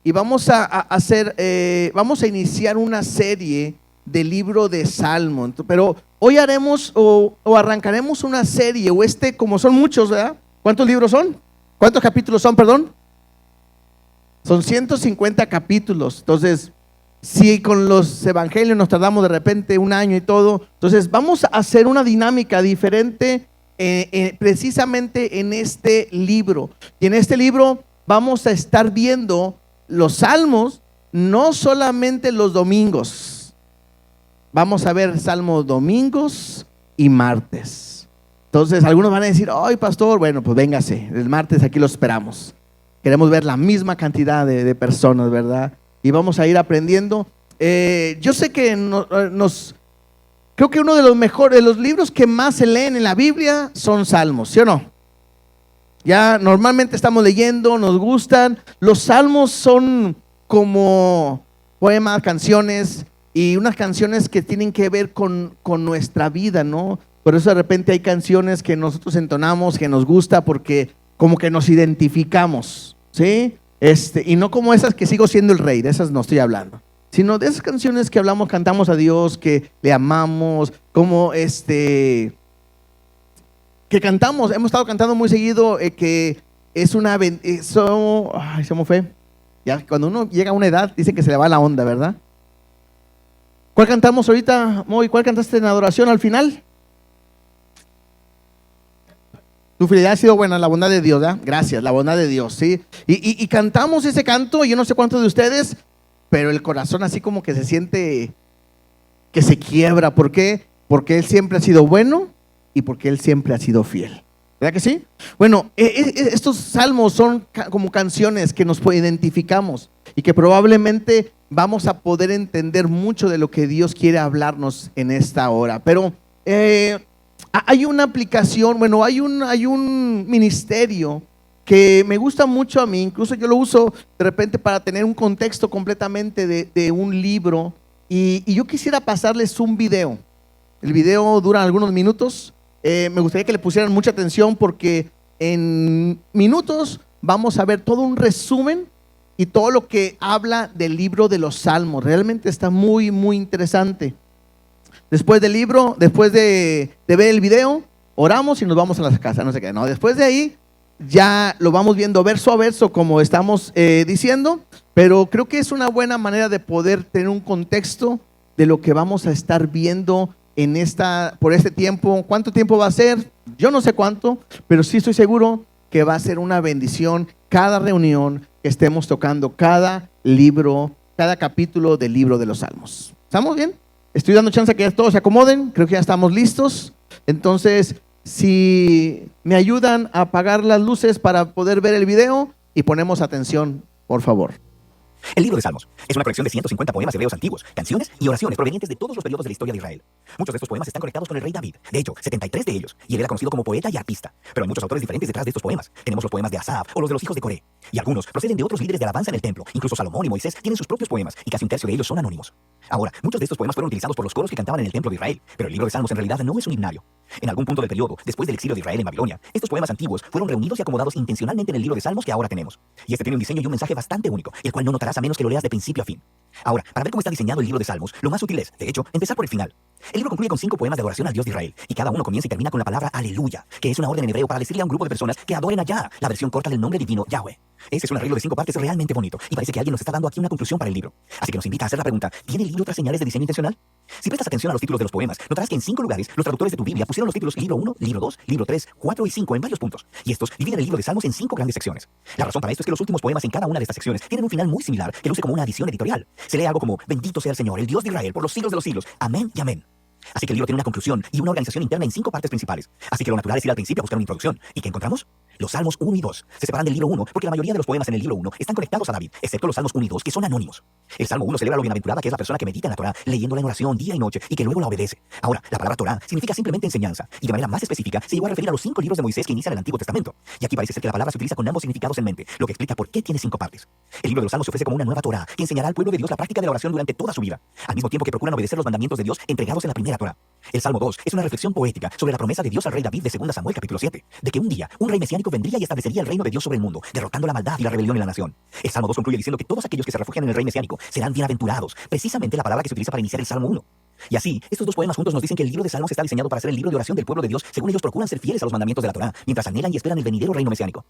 Y vamos vamos a iniciar una serie del libro de Salmo. Pero hoy haremos o arrancaremos una serie, como son muchos, ¿verdad? ¿Cuántos libros son? ¿Cuántos capítulos son, perdón? Son 150 capítulos. Entonces, si con los evangelios nos tardamos de repente un año y todo, entonces vamos a hacer una dinámica diferente precisamente en este libro. Y en este libro vamos a estar viendo los salmos, no solamente los domingos. Vamos a ver salmos domingos y martes. Entonces algunos van a decir: ay, pastor, bueno, pues véngase, el martes aquí lo esperamos. Queremos ver la misma cantidad de personas, ¿verdad? Y vamos a ir aprendiendo. Yo sé que creo que uno de los mejores, de los libros que más se leen en la Biblia son salmos, ¿sí o no? Ya normalmente estamos leyendo, nos gustan. Los salmos son como poemas, canciones, y unas canciones que tienen que ver con nuestra vida, ¿no? Por eso de repente hay canciones que nosotros entonamos, que nos gusta, porque como que nos identificamos, ¿sí? Y no como esas que sigo siendo el rey, de esas no estoy hablando, sino de esas canciones que hablamos, cantamos a Dios, que le amamos, como que cantamos, hemos estado cantando muy seguido, que es una bendición. Ay, se me fue. Ya cuando uno llega a una edad, dicen que se le va la onda, ¿verdad? ¿Cuál cantamos ahorita, Moy? ¿Cuál cantaste en adoración al final? Tu fidelidad ha sido buena, la bondad de Dios, ¿verdad? Gracias, la bondad de Dios, ¿sí? Y cantamos ese canto, yo no sé cuántos de ustedes, pero el corazón así como que se siente que se quiebra. ¿Por qué? Porque Él siempre ha sido bueno y porque Él siempre ha sido fiel. ¿Verdad que sí? Bueno, estos salmos son como canciones que nos identificamos y que probablemente vamos a poder entender mucho de lo que Dios quiere hablarnos en esta hora. Pero hay una aplicación, bueno, hay un ministerio que me gusta mucho a mí, incluso yo lo uso de repente para tener un contexto completamente de un libro, y yo quisiera pasarles un video. El video dura algunos minutos. Me gustaría que le pusieran mucha atención, porque en minutos vamos a ver todo un resumen y todo lo que habla del libro de los Salmos. Realmente está muy, muy interesante. Después del libro, después de ver el video, oramos y nos vamos a las casas, no sé qué, no. Después de ahí ya lo vamos viendo verso a verso, como estamos diciendo, pero creo que es una buena manera de poder tener un contexto de lo que vamos a estar viendo por este tiempo. ¿Cuánto tiempo va a ser? Yo no sé cuánto, pero sí estoy seguro que va a ser una bendición cada reunión que estemos tocando cada libro, cada capítulo del libro de los Salmos. ¿Estamos bien? Estoy dando chance a que todos se acomoden, creo que ya estamos listos. Entonces, si me ayudan a apagar las luces para poder ver el video y ponemos atención, por favor. El libro de Salmos es una colección de 150 poemas hebreos antiguos, canciones y oraciones provenientes de todos los periodos de la historia de Israel. Muchos de estos poemas están conectados con el rey David, de hecho, 73 de ellos, y él era conocido como poeta y arpista. Pero hay muchos autores diferentes detrás de estos poemas. Tenemos los poemas de Asaf o los de los hijos de Coré, y algunos proceden de otros líderes de alabanza en el templo. Incluso Salomón y Moisés tienen sus propios poemas, y casi un tercio de ellos son anónimos. Ahora, muchos de estos poemas fueron utilizados por los coros que cantaban en el templo de Israel, pero el libro de Salmos en realidad no es un himnario. En algún punto del periodo, después del exilio de Israel en Babilonia, estos poemas antiguos fueron reunidos y acomodados intencionalmente en el libro de Salmos que ahora tenemos. Y este tiene un diseño y un mensaje bastante único, el cual no notarás a menos que lo leas de principio a fin. Ahora, para ver cómo está diseñado el libro de Salmos, lo más útil es, de hecho, empezar por el final. El libro concluye con 5 poemas de adoración al Dios de Israel, y cada uno comienza y termina con la palabra aleluya, que es una orden en hebreo para decirle a un grupo de personas que adoren a Yah, la versión corta del nombre divino Yahweh. Ese es un arreglo de 5 partes realmente bonito, y parece que alguien nos está dando aquí una conclusión para el libro. Así que nos invita a hacer la pregunta: ¿tiene el libro otras señales de diseño intencional? Si prestas atención a los títulos de los poemas, notarás que en 5 lugares los traductores de tu Biblia pusieron los títulos libro 1, libro 2, libro 3, 4 y 5 en varios puntos, y estos dividen el libro de Salmos en 5 grandes secciones. La razón para esto es que los últimos poemas en cada una de estas secciones tienen un final muy similar, que luce como una adición editorial. Se lee algo como: bendito sea el Señor, el Dios de Israel, por los siglos de los siglos. Amén y amén. Así que el libro tiene una conclusión y una organización interna en 5 partes principales. Así que lo natural es ir al principio a buscar una introducción. ¿Y qué encontramos? Los Salmos 1 y 2 se separan del libro 1 porque la mayoría de los poemas en el libro 1 están conectados a David, excepto los Salmos 1 y 2, que son anónimos. El Salmo 1 celebra lo bienaventurada que es la persona que medita en la Torá, leyéndola en oración día y noche, y que luego la obedece. Ahora, la palabra Torá significa simplemente enseñanza, y de manera más específica se llegó a referir a los 5 libros de Moisés que inician el Antiguo Testamento. Y aquí parece ser que la palabra se utiliza con ambos significados en mente, lo que explica por qué tiene 5 partes. El libro de los Salmos se ofrece como una nueva Torá que enseñará al pueblo de Dios la práctica de la oración durante toda su vida, al mismo tiempo que procuran obedecer los mandamientos de Dios entregados en la primera Torá. El Salmo 2 es una reflexión poética sobre la promesa de Dios al rey David de 2 Samuel capítulo 7, de que un día un rey mesiánico 5 vendría y establecería el reino de Dios sobre el mundo, derrotando la maldad y la rebelión en la nación. El Salmo 2 concluye diciendo que todos aquellos que se refugian en el rey mesiánico serán bienaventurados, precisamente la palabra que se utiliza para iniciar el Salmo 1. Y así, estos dos poemas juntos nos dicen que el libro de Salmos está diseñado para ser el libro de oración del pueblo de Dios, según ellos procuran ser fieles a los mandamientos de la Torá, mientras anhelan y esperan el venidero reino mesiánico.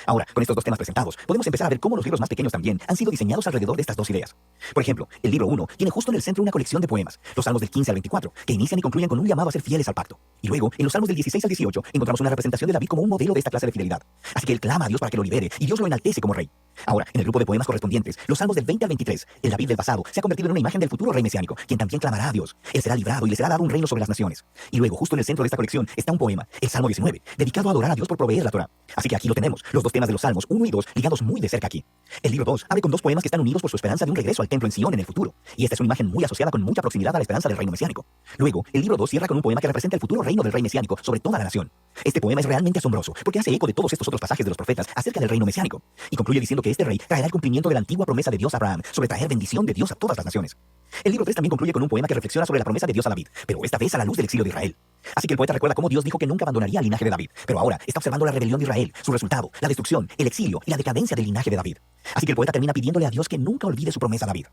Ahora, con estos dos temas presentados, podemos empezar a ver cómo los libros más pequeños también han sido diseñados alrededor de estas dos ideas. Por ejemplo, el libro 1 tiene justo en el centro una colección de poemas, los Salmos del 15 al 24, que inician y concluyen con un llamado a ser fieles al pacto. Y luego, en los Salmos del 16 al 18, encontramos una representación de David como un modelo de esta clase de fidelidad. Así que él clama a Dios para que lo libere, y Dios lo enaltece como rey. Ahora, en el grupo de poemas correspondientes, los Salmos del 20 al 23, el David del pasado se ha convertido en una imagen del futuro rey mesiánico, quien también clamará a Dios. Él será librado y le será dado un reino sobre las naciones. Y luego, justo en el centro de esta colección, está un poema, el Salmo 19, dedicado a adorar a Dios por proveer la Torá. Así que aquí lo tenemos, los dos temas de los Salmos 1 y 2 ligados muy de cerca aquí. El libro 2 abre con dos poemas que están unidos por su esperanza de un regreso al templo en Sion en el futuro. Y esta es una imagen muy asociada con mucha proximidad a la esperanza del reino mesiánico. Luego, el libro 2 cierra con un poema que representa el futuro reino del rey mesiánico sobre toda la nación. Este poema es realmente asombroso porque hace eco de todos estos otros pasajes de los profetas acerca del reino mesiánico. Y concluye diciendo que este rey traerá el cumplimiento de la antigua promesa de Dios a Abraham sobre traer bendición de Dios a todas las naciones. El libro 3 también concluye con un poema que reflexiona sobre la promesa de Dios a David, pero esta vez a la luz del exilio de Israel. Así que el poeta recuerda cómo Dios dijo que nunca abandonaría el linaje de David, pero ahora está observando la rebelión de Israel, su resultado, la destrucción, el exilio y la decadencia del linaje de David. Así que el poeta termina pidiéndole a Dios que nunca olvide su promesa a David.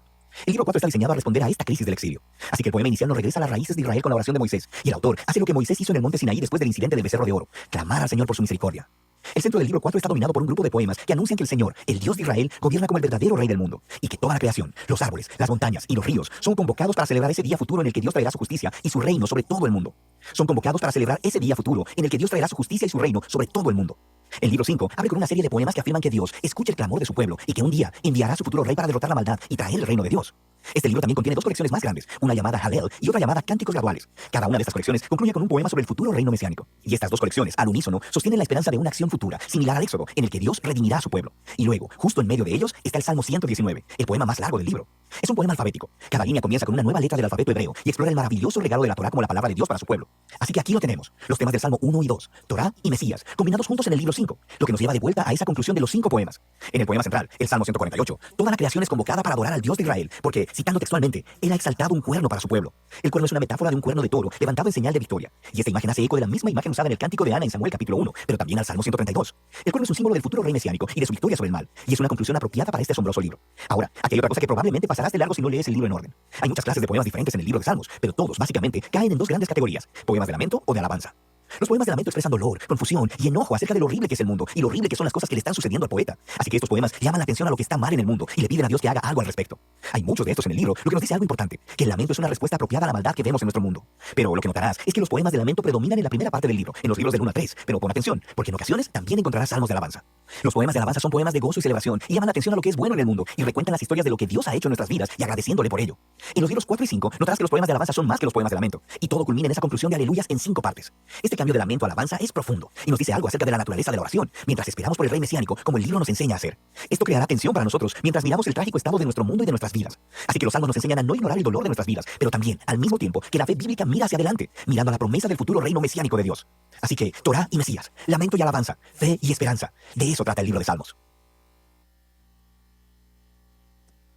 El libro 4 está diseñado a responder a esta crisis del exilio. Así que el poema inicial nos regresa a las raíces de Israel con la oración de Moisés, y el autor hace lo que Moisés hizo en el monte Sinaí después del incidente del becerro de oro, clamar al Señor por su misericordia. El centro del libro 4 está dominado por un grupo de poemas que anuncian que el Señor, el Dios de Israel, gobierna como el verdadero rey del mundo, y que toda la creación, los árboles, las montañas y los ríos son convocados para celebrar ese día futuro en el que Dios traerá su justicia y su reino sobre todo el mundo. Son convocados para celebrar ese día futuro en el que Dios traerá su justicia y su reino sobre todo el mundo. El libro 5 abre con una serie de poemas que afirman que Dios escucha el clamor de su pueblo y que un día enviará a su futuro rey para derrotar la maldad y traer el reino de Dios. Este libro también contiene dos colecciones más grandes, una llamada Hallel y otra llamada Cánticos Graduales. Cada una de estas colecciones concluye con un poema sobre el futuro reino mesiánico. Y estas dos colecciones, al unísono, sostienen la esperanza de una acción futura, similar al Éxodo, en el que Dios redimirá a su pueblo. Y luego, justo en medio de ellos, está el Salmo 119, el poema más largo del libro. Es un poema alfabético. Cada línea comienza con una nueva letra del alfabeto hebreo y explora el maravilloso regalo de la Torá como la palabra de Dios para su pueblo. Así que aquí lo tenemos, los temas del Salmo 1 y 2, Torá y Mesías, combinados juntos en el libro 5, lo que nos lleva de vuelta a esa conclusión de los 5 poemas. En el poema central, el Salmo 148, toda la creación es convocada para adorar al Dios de Israel, porque, citando textualmente, Él ha exaltado un cuerno para su pueblo. El cuerno es una metáfora de un cuerno de toro levantado en señal de victoria. Y esta imagen hace eco de la misma imagen usada en el cántico de Ana en Samuel capítulo 1, pero también al Salmo 132. El cuerno es un símbolo del futuro rey mesiánico y de su victoria sobre el mal, y es una conclusión apropiada para este asombroso libro. Ahora, aquí hay otra cosa que probablemente pasarás de largo si no lees el libro en orden. Hay muchas clases de poemas diferentes en el libro de Salmos, pero todos, básicamente, caen en dos grandes categorías: poemas de lamento o de alabanza. Los poemas de lamento expresan dolor, confusión y enojo acerca de lo horrible que es el mundo y lo horrible que son las cosas que le están sucediendo al poeta. Así que estos poemas llaman la atención a lo que está mal en el mundo y le piden a Dios que haga algo al respecto. Hay muchos de estos en el libro, lo que nos dice algo importante, que el lamento es una respuesta apropiada a la maldad que vemos en nuestro mundo. Pero lo que notarás es que los poemas de lamento predominan en la primera parte del libro, en los libros del 1 a 3, pero pon atención, porque en ocasiones también encontrarás salmos de alabanza. Los poemas de alabanza son poemas de gozo y celebración y llaman la atención a lo que es bueno en el mundo y recuentan las historias de lo que Dios ha hecho en nuestras vidas y agradeciéndole por ello. En los libros 4 y 5 notarás que los poemas de alabanza son más que los poemas de lamento, y todo culmina en esa conclusión de aleluyas en 5 partes. Este cambio de lamento a alabanza es profundo y nos dice algo acerca de la naturaleza de la oración, mientras esperamos por el rey mesiánico, como el libro nos enseña a hacer. Esto creará tensión para nosotros mientras miramos el trágico estado de nuestro mundo y de nuestras vidas. Así que los salmos nos enseñan a no ignorar el dolor de nuestras vidas, pero también, al mismo tiempo, que la fe bíblica mira hacia adelante, mirando a la promesa del futuro reino mesiánico de Dios. Así que, Torá y Mesías, lamento y alabanza, fe y esperanza. De eso trata el libro de Salmos.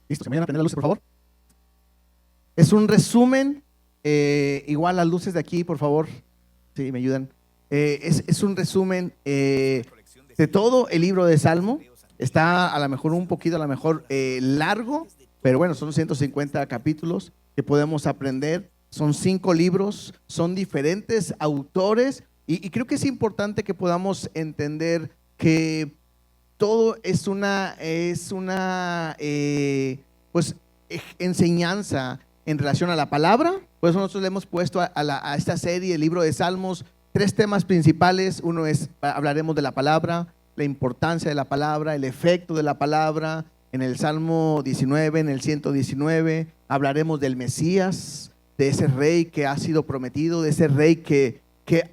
Listo, ¿se me van a prender las luces, por favor? Es un resumen, igual las luces de aquí, por favor, si me ayudan. Es un resumen de todo el libro de Salmo. Está a lo mejor un poquito, largo, pero bueno, son 150 capítulos que podemos aprender. Son 5 libros, son diferentes autores y creo que es importante que podamos entender que todo es una enseñanza en relación a la palabra. Por eso nosotros le hemos puesto a esta serie, el libro de Salmos, 3 temas principales. Uno es, hablaremos de la palabra, la importancia de la palabra, el efecto de la palabra. En el Salmo 19, en el 119, hablaremos del Mesías, de ese rey que ha sido prometido, de ese rey que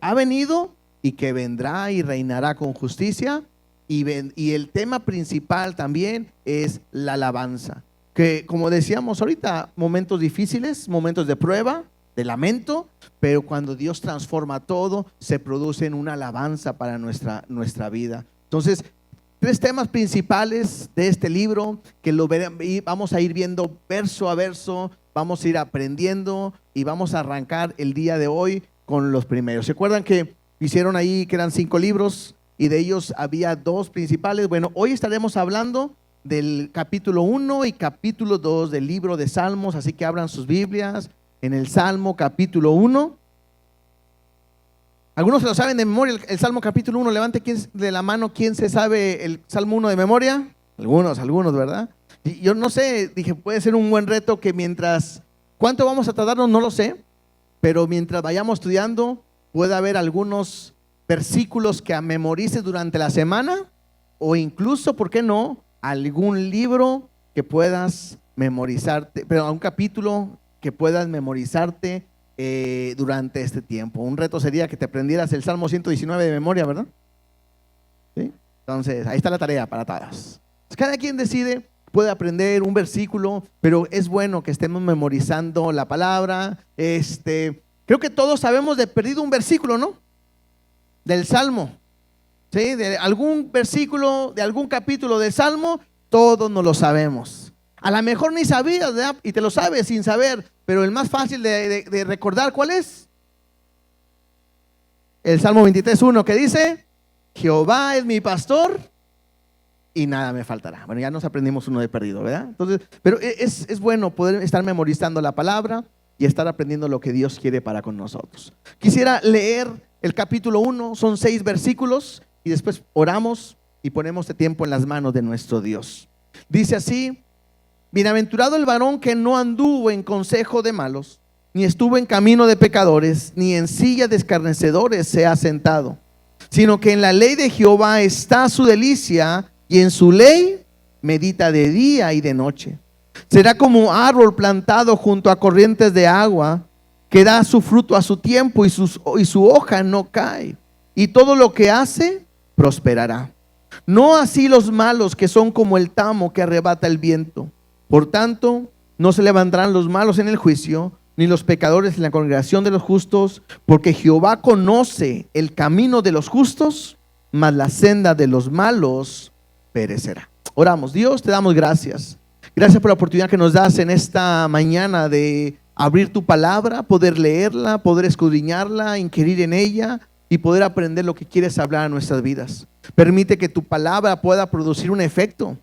ha venido y que vendrá y reinará con justicia. Y el tema principal también es la alabanza, que como decíamos ahorita, momentos difíciles, momentos de prueba, de lamento, pero cuando Dios transforma todo, se produce en una alabanza para nuestra vida. Entonces, 3 temas principales de este libro que vamos a ir viendo verso a verso, vamos a ir aprendiendo y vamos a arrancar el día de hoy con los primeros. ¿Se acuerdan que hicieron ahí que eran 5 libros? y de ellos había dos principales. Bueno, hoy estaremos hablando del capítulo 1 y capítulo 2 del libro de Salmos, así que abran sus Biblias en el Salmo capítulo 1. Algunos se lo saben de memoria, el Salmo capítulo 1. Levante de la mano quién se sabe el Salmo 1 de memoria. Algunos, ¿verdad? Y yo no sé, dije, puede ser un buen reto que mientras, ¿cuánto vamos a tardarnos? No lo sé, pero mientras vayamos estudiando, puede haber algunos versículos que memorices durante la semana, o incluso, ¿por qué no?, algún libro que puedas memorizarte, pero un capítulo que puedas memorizarte durante este tiempo. Un reto sería que te aprendieras el Salmo 119 de memoria, ¿verdad? ¿Sí? Entonces, ahí está la tarea para todos. Cada quien decide, puede aprender un versículo, pero es bueno que estemos memorizando la palabra. Creo que todos sabemos de perdido un versículo, ¿no? Del Salmo. ¿Sí? De algún versículo, de algún capítulo del Salmo, todos nos lo sabemos. A lo mejor ni sabías, ¿verdad? Y te lo sabes sin saber, pero el más fácil de recordar, ¿cuál es? El Salmo 23:1, que dice: Jehová es mi pastor y nada me faltará. Bueno, ya nos aprendimos uno de perdido, ¿verdad? Entonces, pero es bueno poder estar memorizando la palabra y estar aprendiendo lo que Dios quiere para con nosotros. Quisiera leer el capítulo 1, son 6 versículos, y después oramos y ponemos este tiempo en las manos de nuestro Dios. Dice así: bienaventurado el varón que no anduvo en consejo de malos, ni estuvo en camino de pecadores, ni en silla de escarnecedores se ha sentado, sino que en la ley de Jehová está su delicia, y en su ley medita de día y de noche. Será como árbol plantado junto a corrientes de agua, que da su fruto a su tiempo, y su hoja no cae, y todo lo que hace prosperará. No así los malos, que son como el tamo que arrebata el viento. Por tanto, no se levantarán los malos en el juicio, ni los pecadores en la congregación de los justos, porque Jehová conoce el camino de los justos, mas la senda de los malos perecerá. Oramos. Dios, te damos gracias. Gracias por la oportunidad que nos das en esta mañana de abrir tu palabra, poder leerla, poder escudriñarla, inquirir en ella y poder aprender lo que quieres hablar a nuestras vidas. Permite que tu palabra pueda producir un efecto,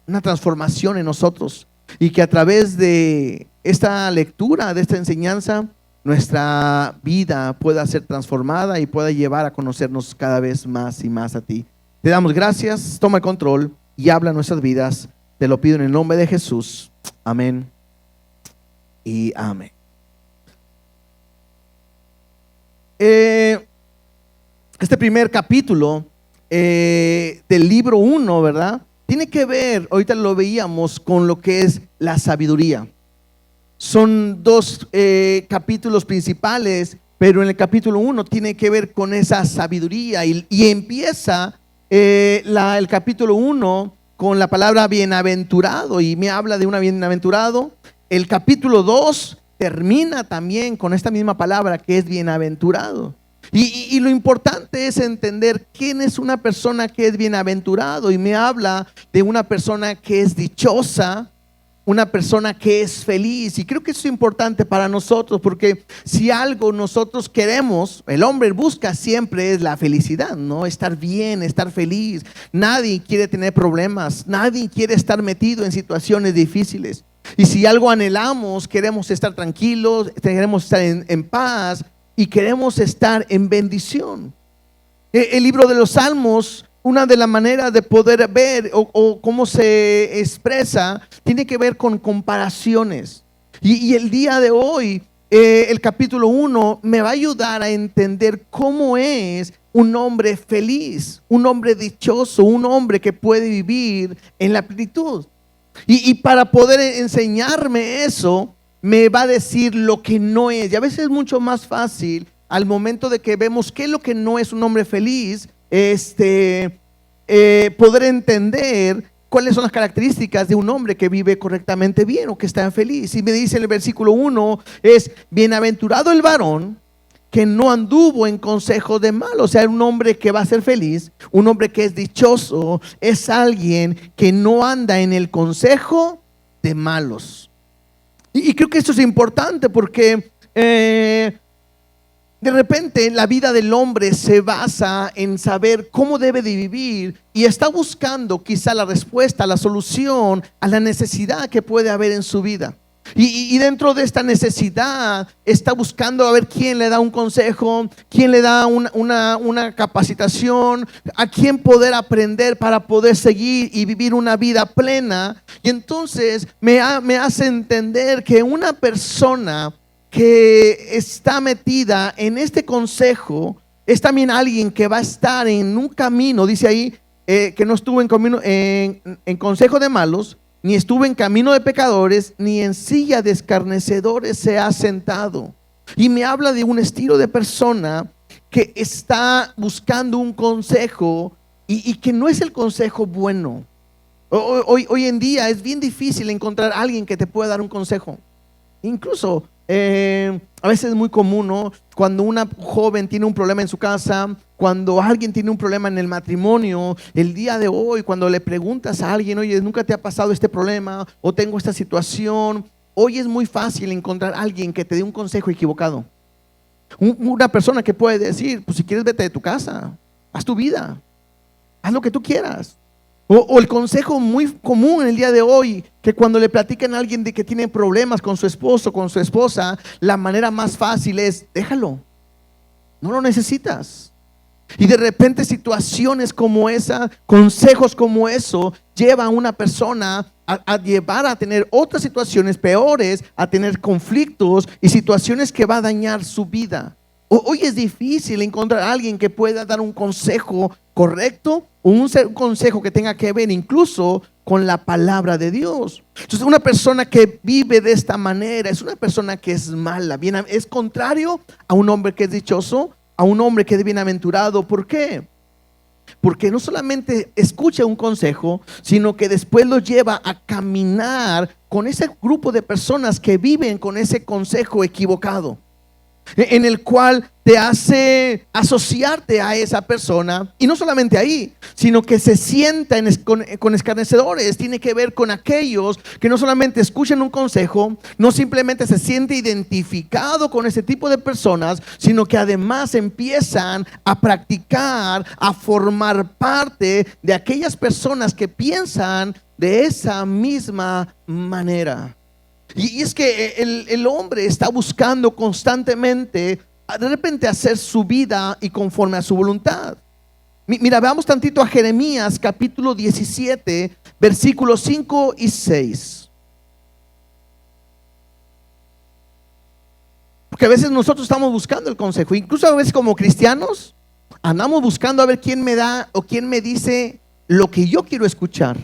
una transformación en nosotros, y que a través de esta lectura, de esta enseñanza, nuestra vida pueda ser transformada y pueda llevar a conocernos cada vez más y más a ti. Te damos gracias, toma el control y habla en nuestras vidas. Te lo pido en el nombre de Jesús. Amén y amén. Este primer capítulo del libro 1, ¿verdad?, tiene que ver, ahorita lo veíamos, con lo que es la sabiduría. Son 2 capítulos principales, pero en el capítulo 1 tiene que ver con esa sabiduría, y empieza el capítulo 1 con la palabra bienaventurado, y me habla de un bienaventurado. El capítulo 2 termina también con esta misma palabra, que es bienaventurado. Y lo importante es entender quién es una persona que es bienaventurado, y me habla de una persona que es dichosa, una persona que es feliz. Y creo que eso es importante para nosotros, porque si algo nosotros queremos, el hombre busca siempre, es la felicidad, ¿no? Estar bien, estar feliz. Nadie quiere tener problemas, nadie quiere estar metido en situaciones difíciles. Y si algo anhelamos, queremos estar tranquilos, queremos estar en paz, y queremos estar en bendición. El libro de los Salmos, una de las maneras de poder ver o cómo se expresa, tiene que ver con comparaciones. Y el día de hoy, el capítulo 1 me va a ayudar a entender cómo es un hombre feliz, un hombre dichoso, un hombre que puede vivir en la plenitud. Y para poder enseñarme eso, me va a decir lo que no es. Y a veces es mucho más fácil, al momento de que vemos qué es lo que no es un hombre feliz, poder entender cuáles son las características de un hombre que vive correctamente bien o que está feliz. Y me dice en el versículo 1, es bienaventurado el varón que no anduvo en consejo de malos. O sea, un hombre que va a ser feliz, un hombre que es dichoso, es alguien que no anda en el consejo de malos. Y creo que esto es importante, porque De repente la vida del hombre se basa en saber cómo debe de vivir y está buscando quizá la respuesta, la solución a la necesidad que puede haber en su vida. Y dentro de esta necesidad está buscando a ver quién le da un consejo, quién le da una capacitación, a quién poder aprender para poder seguir y vivir una vida plena. Y entonces me hace entender que una persona que está metida en este consejo es también alguien que va a estar en un camino, dice ahí, que no estuvo en consejo de malos, ni estuvo en camino de pecadores, ni en silla de escarnecedores se ha sentado. Y me habla de un estilo de persona que está buscando un consejo y que no es el consejo bueno. Hoy en día es bien difícil encontrar a alguien que te pueda dar un consejo. Incluso a veces es muy común, ¿no? Cuando una joven tiene un problema en su casa, cuando alguien tiene un problema en el matrimonio, el día de hoy, cuando le preguntas a alguien, oye, ¿nunca te ha pasado este problema? O tengo esta situación. Hoy es muy fácil encontrar a alguien que te dé un consejo equivocado. Una persona que puede decir, pues si quieres vete de tu casa, haz tu vida, haz lo que tú quieras. O el consejo muy común en el día de hoy, que cuando le platican a alguien de que tiene problemas con su esposo, con su esposa, la manera más fácil es, déjalo, no lo necesitas. Y de repente situaciones como esa, consejos como eso, lleva a una persona a llevar a tener otras situaciones peores, a tener conflictos y situaciones que va a dañar su vida. Hoy es difícil encontrar a alguien que pueda dar un consejo correcto, un consejo que tenga que ver incluso con la palabra de Dios. Entonces una persona que vive de esta manera es una persona que es mala, es contrario a un hombre que es dichoso, a un hombre que es bienaventurado. ¿Por qué? Porque no solamente escucha un consejo, sino que después lo lleva a caminar con ese grupo de personas que viven con ese consejo equivocado, en el cual te hace asociarte a esa persona. Y no solamente ahí, sino que se sienta con escarnecedores. Tiene que ver con aquellos que no solamente escuchan un consejo, no simplemente se siente identificado con ese tipo de personas, sino que además empiezan a practicar, a formar parte de aquellas personas que piensan de esa misma manera. Y es que el hombre está buscando constantemente de repente hacer su vida y conforme a su voluntad. Mira, veamos tantito a Jeremías capítulo 17 versículos 5 y 6. Porque a veces nosotros estamos buscando el consejo, incluso a veces como cristianos andamos buscando a ver quién me da o quién me dice lo que yo quiero escuchar.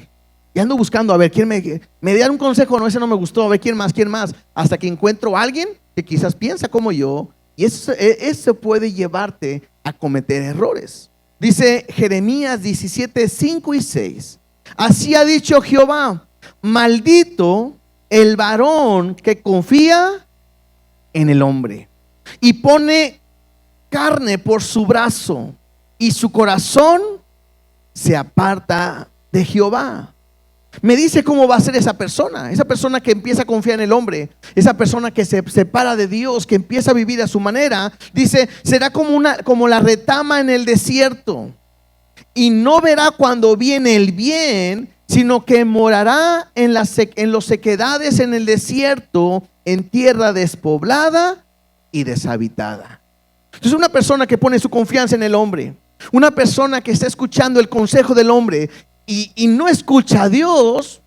Y ando buscando a ver quién me da un consejo. No, ese no me gustó, a ver quién más, hasta que encuentro a alguien que quizás piensa como yo. Y eso puede llevarte a cometer errores. Dice Jeremías 17, 5 y 6. Así ha dicho Jehová: maldito el varón que confía en el hombre y pone carne por su brazo, y su corazón se aparta de Jehová. Me dice cómo va a ser esa persona que empieza a confiar en el hombre, esa persona que se separa de Dios, que empieza a vivir a su manera. Dice, será como la retama en el desierto, y no verá cuando viene el bien, sino que morará en los sequedades en el desierto, en tierra despoblada y deshabitada. Entonces una persona que pone su confianza en el hombre, una persona que está escuchando el consejo del hombre y no escucha a Dios,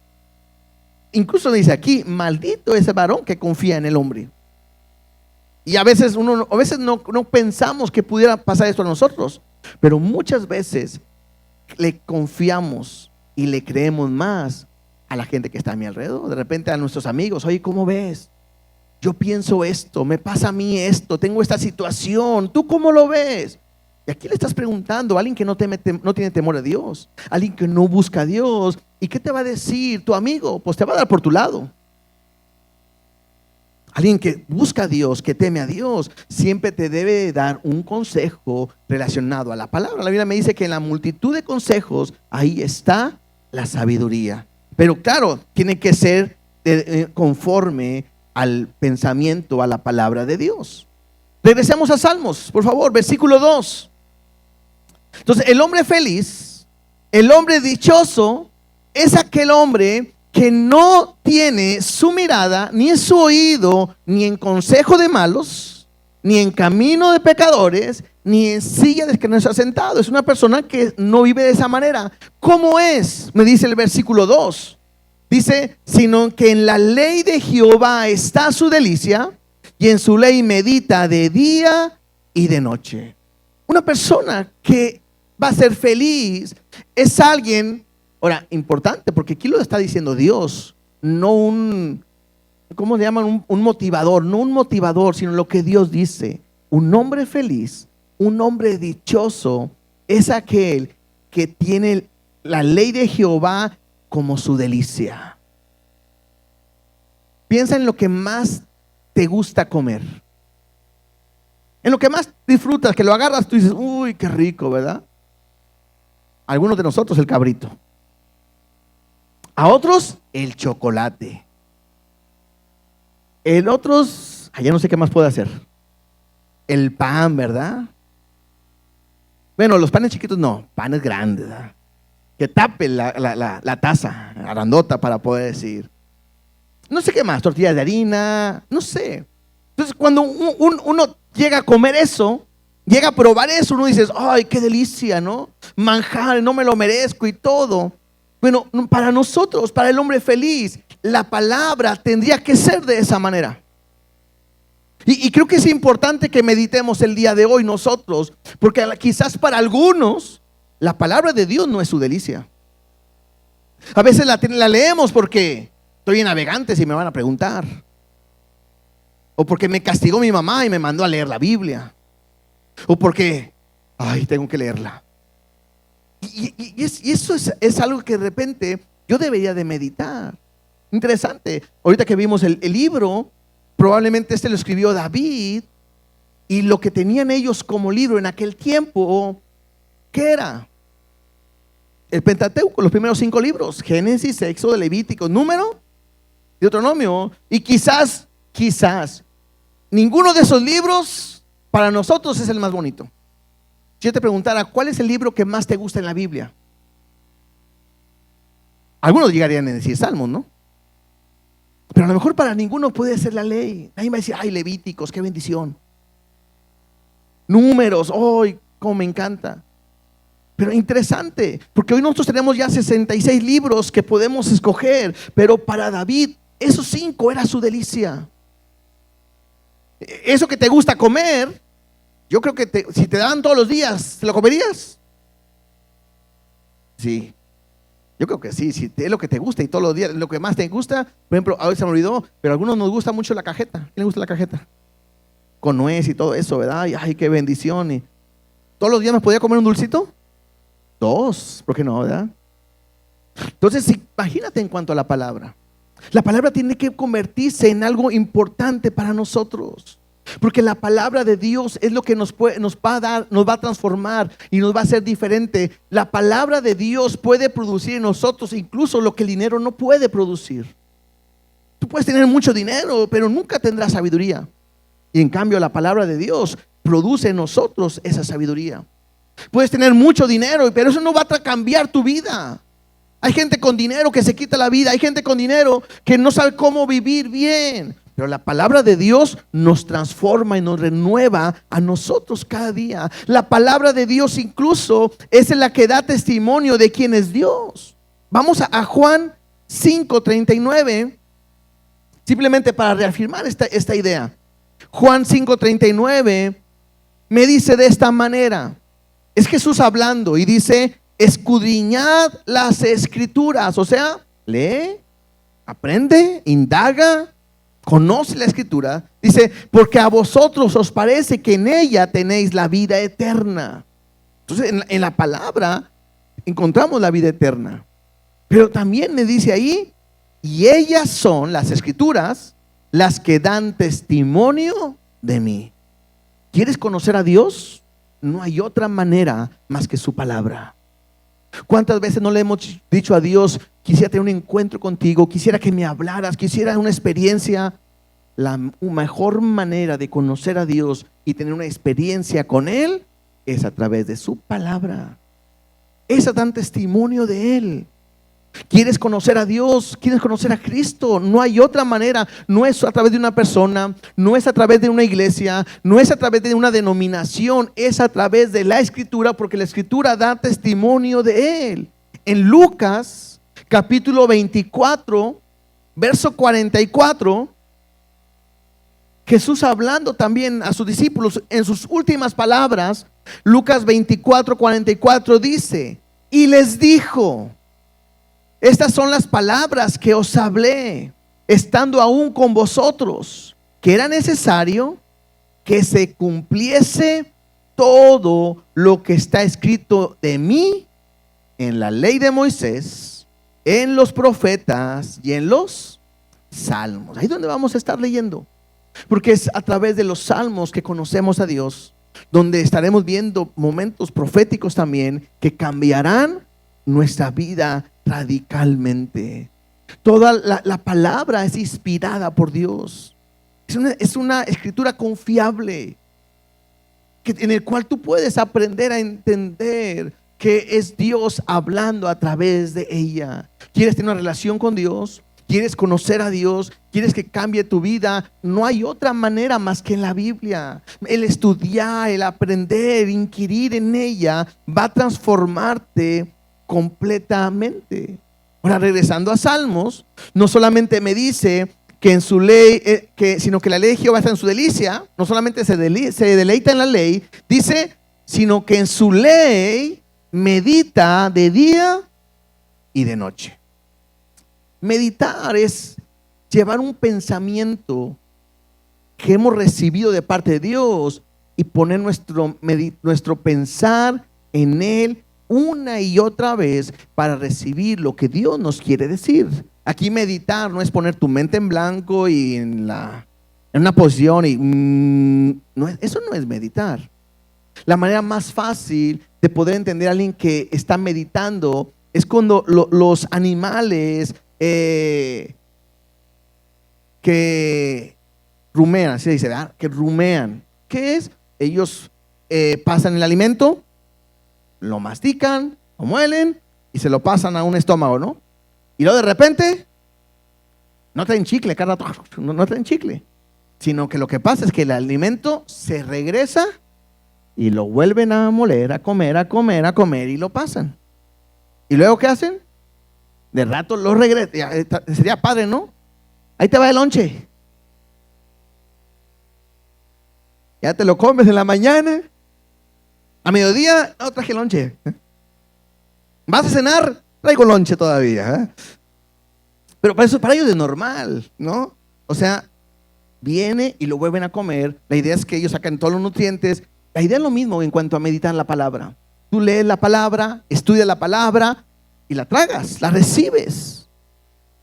incluso dice aquí, maldito ese varón que confía en el hombre. Y a veces no pensamos que pudiera pasar esto a nosotros, pero muchas veces le confiamos y le creemos más a la gente que está a mi alrededor. De repente a nuestros amigos, oye, ¿cómo ves? Yo pienso esto, me pasa a mí esto, tengo esta situación, ¿tú cómo lo ves? Y aquí le estás preguntando a alguien que no tiene temor a Dios, alguien que no busca a Dios. ¿Y qué te va a decir tu amigo? Pues te va a dar por tu lado. Alguien que busca a Dios, que teme a Dios, siempre te debe dar un consejo relacionado a la palabra. La Biblia me dice que en la multitud de consejos, ahí está la sabiduría. Pero claro, tiene que ser conforme al pensamiento, a la palabra de Dios. Regresemos a Salmos, por favor, versículo 2. Entonces, el hombre feliz, el hombre dichoso, es aquel hombre que no tiene su mirada, ni en su oído, ni en consejo de malos, ni en camino de pecadores, ni en silla de que no está sentado. Es una persona que no vive de esa manera. ¿Cómo es? Me dice el versículo 2. Dice, sino que en la ley de Jehová está su delicia, y en su ley medita de día y de noche. Una persona que va a ser feliz es alguien, ahora, importante, porque aquí lo está diciendo Dios, no un, ¿cómo le llaman? Un motivador, no un motivador, sino lo que Dios dice. Un hombre feliz, un hombre dichoso, es aquel que tiene la ley de Jehová como su delicia. Piensa en lo que más te gusta comer, en lo que más disfrutas, que lo agarras, tú dices, uy, qué rico, ¿verdad? Algunos de nosotros el cabrito, a otros el chocolate, en otros, ya no sé qué más puedo hacer, el pan, ¿verdad? Bueno, los panes chiquitos no, panes grandes, ¿verdad? Que tape la taza grandota para poder decir. No sé qué más, tortillas de harina, no sé. Entonces, cuando uno llega a comer eso, llega a probar eso, uno dice, ay, qué delicia, ¿no? Manjar, no me lo merezco y todo. Bueno, para nosotros, para el hombre feliz, la palabra tendría que ser de esa manera. Y creo que es importante que meditemos el día de hoy nosotros, porque quizás para algunos, la palabra de Dios no es su delicia. A veces la leemos porque estoy en Navegantes y me van a preguntar, o porque me castigó mi mamá y me mandó a leer la Biblia, o porque, ay, tengo que leerla. Y eso es algo que de repente yo debería de meditar. Interesante. Ahorita que vimos el libro, probablemente lo escribió David, y lo que tenían ellos como libro en aquel tiempo, ¿qué era? El Pentateuco, los primeros 5 libros: Génesis, Éxodo, Levítico, Número, Deuteronomio. Y quizás ninguno de esos libros para nosotros es el más bonito. Si yo te preguntara, ¿cuál es el libro que más te gusta en la Biblia? Algunos llegarían a decir Salmos, ¿no? Pero a lo mejor para ninguno puede ser la ley. Nadie va a decir, ay, Levíticos, qué bendición. Números, ay, cómo me encanta. Pero interesante, porque hoy nosotros tenemos ya 66 libros que podemos escoger, pero para David esos 5 era su delicia. Eso que te gusta comer, yo creo que si te daban todos los días, ¿te lo comerías? Sí, yo creo que sí, si es lo que te gusta y todos los días, lo que más te gusta. Por ejemplo, a veces se me olvidó, pero a algunos nos gusta mucho la cajeta. ¿Quién le gusta la cajeta? Con nuez y todo eso, ¿verdad? Y, ay, qué bendición. Y ¿todos los días me podía comer un dulcito? 2, ¿por qué no, verdad? Entonces, imagínate en cuanto a la palabra. La palabra tiene que convertirse en algo importante para nosotros, porque la palabra de Dios es lo que nos va a dar, nos va a transformar y nos va a hacer diferente. La palabra de Dios puede producir en nosotros incluso lo que el dinero no puede producir. Tú puedes tener mucho dinero, pero nunca tendrás sabiduría. Y en cambio la palabra de Dios produce en nosotros esa sabiduría. Puedes tener mucho dinero, pero eso no va a cambiar tu vida. Hay gente con dinero que se quita la vida. Hay gente con dinero que no sabe cómo vivir bien. Pero la palabra de Dios nos transforma y nos renueva a nosotros cada día. La palabra de Dios incluso es la que da testimonio de quién es Dios. Vamos a Juan 5:39, simplemente para reafirmar esta idea. Juan 5:39 me dice de esta manera. Es Jesús hablando y dice, escudriñad las escrituras. O sea, lee, aprende, indaga, conoce la escritura. Dice, porque a vosotros os parece que en ella tenéis la vida eterna. Entonces en la palabra encontramos la vida eterna. Pero también me dice ahí, y ellas son, las escrituras, las que dan testimonio de mí. ¿Quieres conocer a Dios? No hay otra manera más que su palabra. ¿Cuántas veces no le hemos dicho a Dios, quisiera tener un encuentro contigo, quisiera que me hablaras, quisiera una experiencia? la mejor manera de conocer a Dios y tener una experiencia con Él es a través de su palabra. Es dar testimonio de Él. ¿Quieres conocer a Dios? ¿Quieres conocer a Cristo? No hay otra manera. No es a través de una persona, no es a través de una iglesia, no es a través de una denominación, es a través de la Escritura, porque la Escritura da testimonio de Él. En Lucas capítulo 24, verso 44, Jesús hablando también a sus discípulos en sus últimas palabras, Lucas 24, 44 dice: y les dijo: estas son las palabras que os hablé, estando aún con vosotros, que era necesario que se cumpliese todo lo que está escrito de mí en la ley de Moisés, en los profetas y en los salmos. Ahí es donde vamos a estar leyendo, porque es a través de los salmos que conocemos a Dios, donde estaremos viendo momentos proféticos también que cambiarán nuestra vida radicalmente. Toda la palabra es inspirada por Dios. Es una escritura confiable, en el cual tú puedes aprender a entender que es Dios hablando a través de ella. ¿Quieres tener una relación con Dios? ¿Quieres conocer a Dios? ¿Quieres que cambie tu vida? No hay otra manera más que en la Biblia. El estudiar, el aprender, inquirir en ella va a transformarte completamente. Ahora, regresando a Salmos, no solamente me dice que en su ley, sino que la ley de Jehová está en su delicia. No solamente se deleita en la ley, dice, sino que en su ley medita de día y de noche. Meditar es llevar un pensamiento que hemos recibido de parte de Dios y poner nuestro pensar en Él una y otra vez para recibir lo que Dios nos quiere decir. Aquí meditar no es poner tu mente en blanco y en una posición y eso no es meditar. La manera más fácil de poder entender a alguien que está meditando es cuando los animales que rumean, así se dice, ¿verdad? Que rumean. ¿Qué es? Ellos pasan el alimento, lo mastican, lo muelen y se lo pasan a un estómago, ¿no? Y luego de repente no traen chicle, no traen chicle, sino que lo que pasa es que el alimento se regresa y lo vuelven a moler, a comer y lo pasan. ¿Y luego qué hacen? De rato lo regresan. Sería padre, ¿no? Ahí te va el lonche. Ya te lo comes en la mañana. A mediodía, no traje lonche. ¿Vas a cenar? Traigo lonche todavía. Pero para ellos es normal, ¿no? O sea, viene y lo vuelven a comer. La idea es que ellos sacan todos los nutrientes. La idea es lo mismo en cuanto a meditar la palabra. Tú lees la palabra, estudias la palabra y la tragas, la recibes.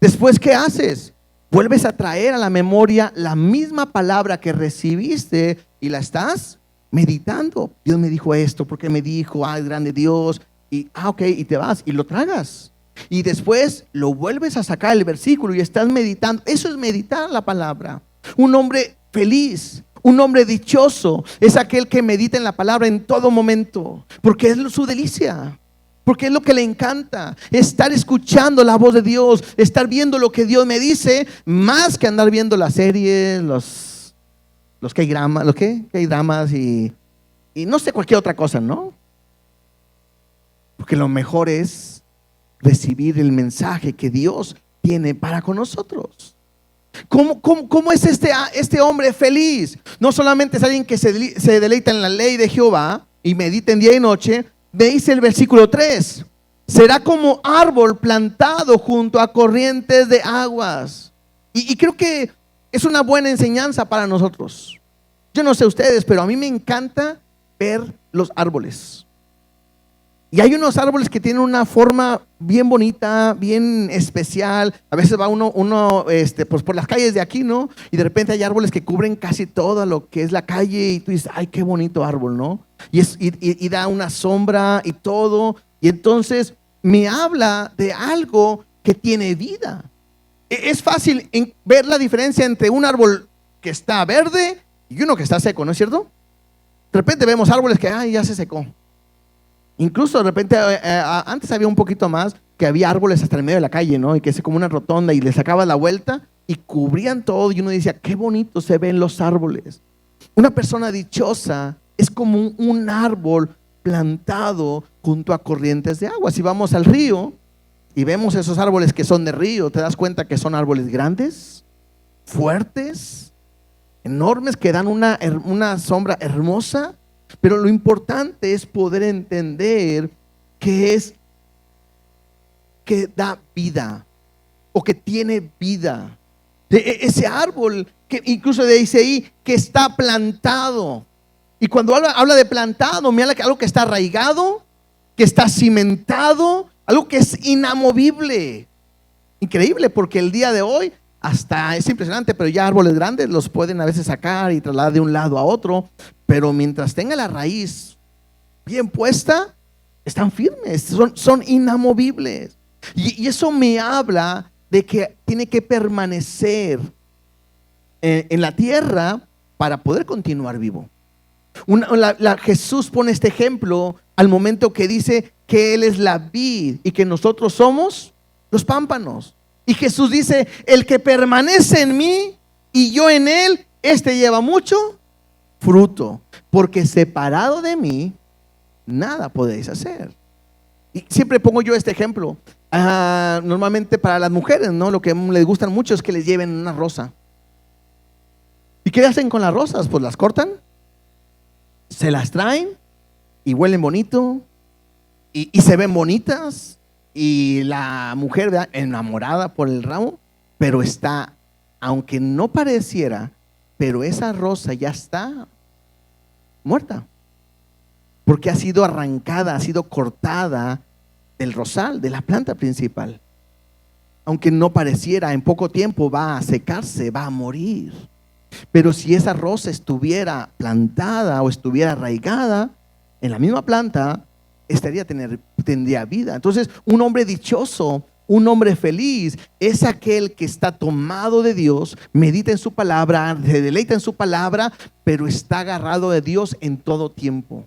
Después, ¿qué haces? Vuelves a traer a la memoria la misma palabra que recibiste y la estás meditando. Dios me dijo esto, porque me dijo, es grande Dios. Y ok, y te vas y lo tragas. Y después lo vuelves a sacar el versículo y estás meditando. Eso es meditar la palabra. Un hombre feliz, un hombre dichoso es aquel que medita en la palabra en todo momento, porque es su delicia, porque es lo que le encanta, estar escuchando la voz de Dios, estar viendo lo que Dios me dice, más que andar viendo las series, los que hay dramas y no sé, cualquier otra cosa, ¿no? Porque lo mejor es recibir el mensaje que Dios tiene para con nosotros. ¿Cómo es este hombre feliz? No solamente es alguien que se deleita en la ley de Jehová y medita en día y noche. Me dice el versículo 3: será como árbol plantado junto a corrientes de aguas. Y creo que es una buena enseñanza para nosotros. Yo no sé ustedes, pero a mí me encanta ver los árboles. Y hay unos árboles que tienen una forma bien bonita, bien especial. A veces va uno pues por las calles de aquí, ¿no? Y de repente hay árboles que cubren casi todo lo que es la calle y tú dices, ay, qué bonito árbol, ¿no? Y da una sombra y todo. Y entonces me habla de algo que tiene vida. Es fácil ver la diferencia entre un árbol que está verde y uno que está seco, ¿no es cierto? De repente vemos árboles que ya se secó. Incluso de repente antes había un poquito más, que había árboles hasta el medio de la calle, ¿no? Y que es como una rotonda y le sacabas la vuelta y cubrían todo y uno decía, qué bonito se ven los árboles. Una persona dichosa es como un árbol plantado junto a corrientes de agua. Si vamos al río y vemos esos árboles que son de río, te das cuenta que son árboles grandes, fuertes, enormes, que dan una sombra hermosa. Pero lo importante es poder entender que da vida o que tiene vida. Ese árbol que incluso dice ahí que está plantado. Y cuando habla de plantado, mira algo que está arraigado, que está cimentado, algo que es inamovible. Increíble, porque el día de hoy hasta es impresionante, pero ya árboles grandes los pueden a veces sacar y trasladar de un lado a otro, pero mientras tenga la raíz bien puesta, están firmes, son inamovibles. Y eso me habla de que tiene que permanecer en la tierra para poder continuar vivo. Jesús pone este ejemplo al momento que dice que Él es la vid y que nosotros somos los pámpanos. Y Jesús dice, el que permanece en mí y yo en él, este lleva mucho fruto, porque separado de mí, nada podéis hacer. Y siempre pongo yo este ejemplo, normalmente para las mujeres, ¿no? Lo que les gustan mucho es que les lleven una rosa. ¿Y qué hacen con las rosas? Pues las cortan, se las traen y huelen bonito y se ven bonitas. Y la mujer, ¿verdad?, enamorada por el ramo, pero está, aunque no pareciera, pero esa rosa ya está muerta, porque ha sido arrancada, ha sido cortada del rosal, de la planta principal. Aunque no pareciera, en poco tiempo va a secarse, va a morir. Pero si esa rosa estuviera plantada o estuviera arraigada en la misma planta, tendría vida. Entonces, un hombre dichoso, un hombre feliz, es aquel que está tomado de Dios, medita en su palabra, se deleita en su palabra, pero está agarrado de Dios en todo tiempo.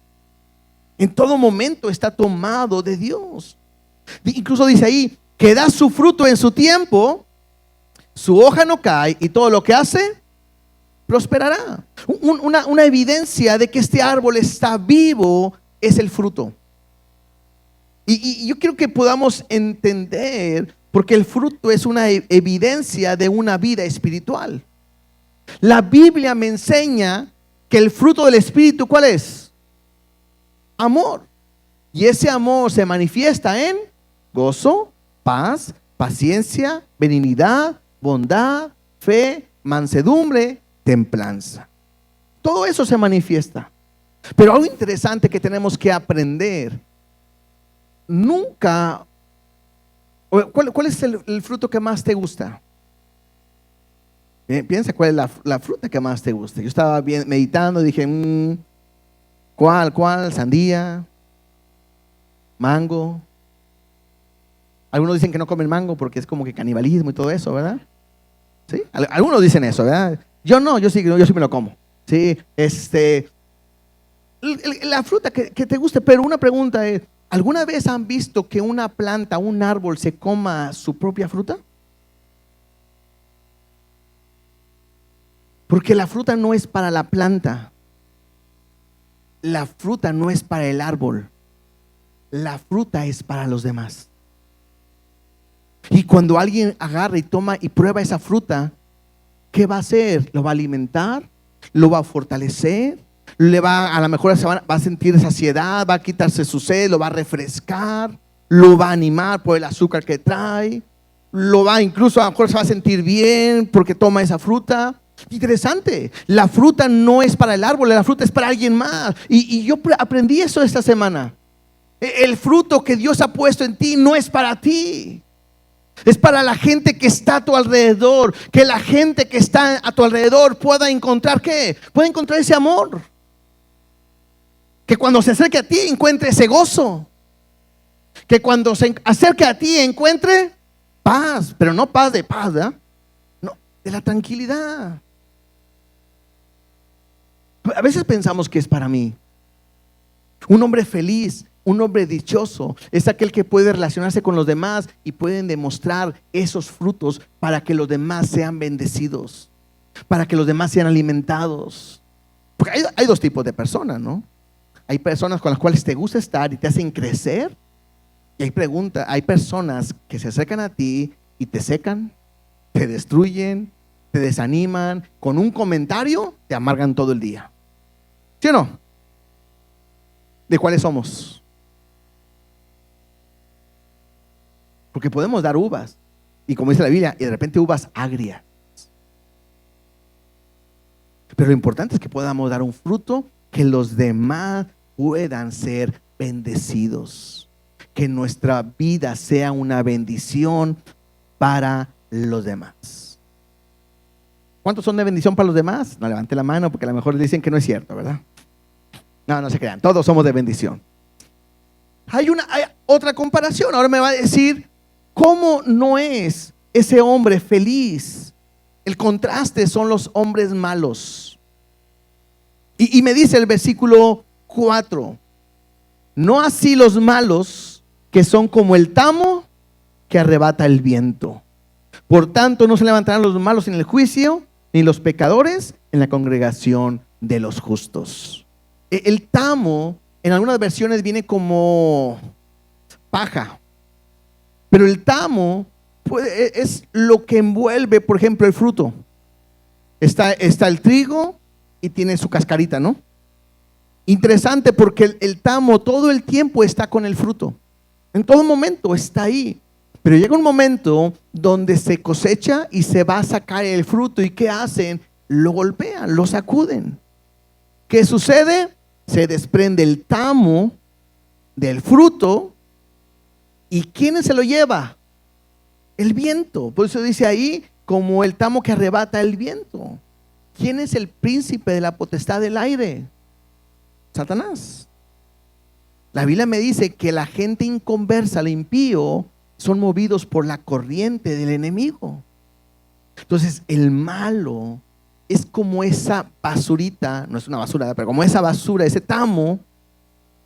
En todo momento está tomado de Dios. Incluso dice ahí que da su fruto en su tiempo, su hoja no cae y todo lo que hace prosperará. Una evidencia de que este árbol está vivo es el fruto. Y yo quiero que podamos entender, porque el fruto es una evidencia de una vida espiritual. La Biblia me enseña que el fruto del Espíritu, ¿cuál es? Amor. Y ese amor se manifiesta en gozo, paz, paciencia, benignidad, bondad, fe, mansedumbre, templanza. Todo eso se manifiesta. Pero algo interesante que tenemos que aprender: nunca, ¿cuál es el fruto que más te gusta? Piensa cuál es la fruta que más te gusta. Yo estaba meditando y dije, ¿cuál? Sandía, mango. Algunos dicen que no comen mango porque es como que canibalismo y todo eso, ¿verdad? ¿Sí? Algunos dicen eso, ¿verdad? Yo no, yo sí me lo como. Sí, la fruta que te guste. Pero una pregunta es, ¿alguna vez han visto que una planta, un árbol se coma su propia fruta? Porque la fruta no es para la planta. La fruta no es para el árbol. La fruta es para los demás. Y cuando alguien agarra y toma y prueba esa fruta, ¿qué va a hacer? ¿Lo va a alimentar? ¿Lo va a fortalecer? A lo mejor va a sentir saciedad, va a quitarse su sed, lo va a refrescar, lo va a animar por el azúcar que trae, incluso a lo mejor se va a sentir bien porque toma esa fruta. Interesante, la fruta no es para el árbol, la fruta es para alguien más. Y yo aprendí eso esta semana. El fruto que Dios ha puesto en ti no es para ti, es para la gente que está a tu alrededor. Que la gente que está a tu alrededor pueda encontrar, ¿qué? Puede encontrar ese amor. Que cuando se acerque a ti encuentre ese gozo. Que cuando se acerque a ti encuentre paz. Pero no paz de paz, ¿verdad? No, de la tranquilidad. A veces pensamos que es para mí. Un hombre feliz, un hombre dichoso, es aquel que puede relacionarse con los demás y pueden demostrar esos frutos para que los demás sean bendecidos, para que los demás sean alimentados. Porque hay dos tipos de personas, ¿no? Hay personas con las cuales te gusta estar y te hacen crecer. Y hay personas que se acercan a ti y te secan, te destruyen, te desaniman. Con un comentario te amargan todo el día. ¿Sí o no? ¿De cuáles somos? Porque podemos dar uvas, y como dice la Biblia, y de repente uvas agrias. Pero lo importante es que podamos dar un fruto que los demás puedan ser bendecidos. Que nuestra vida sea una bendición para los demás. ¿Cuántos son de bendición para los demás? No levante la mano porque a lo mejor dicen que no es cierto, ¿verdad? No se crean, todos somos de bendición. Hay otra comparación. Ahora me va a decir cómo no es ese hombre feliz. El contraste son los hombres malos. Y me dice el versículo 4: no así los malos, que son como el tamo que arrebata el viento. Por tanto, no se levantarán los malos en el juicio, ni los pecadores en la congregación de los justos. El tamo en algunas versiones viene como paja, pero el tamo es lo que envuelve, por ejemplo, el fruto. Está el trigo y tiene su cascarita, ¿no? Interesante, porque el tamo todo el tiempo está con el fruto. En todo momento está ahí. Pero llega un momento donde se cosecha y se va a sacar el fruto. ¿Y qué hacen? Lo golpean, lo sacuden. ¿Qué sucede? Se desprende el tamo del fruto. ¿Y quién se lo lleva? El viento. Por eso dice ahí, como el tamo que arrebata el viento. ¿Quién es el príncipe de la potestad del aire? Satanás. La Biblia me dice que la gente inconversa, el impío, son movidos por la corriente del enemigo. Entonces el malo es como esa basurita, no es una basura, pero como esa basura, ese tamo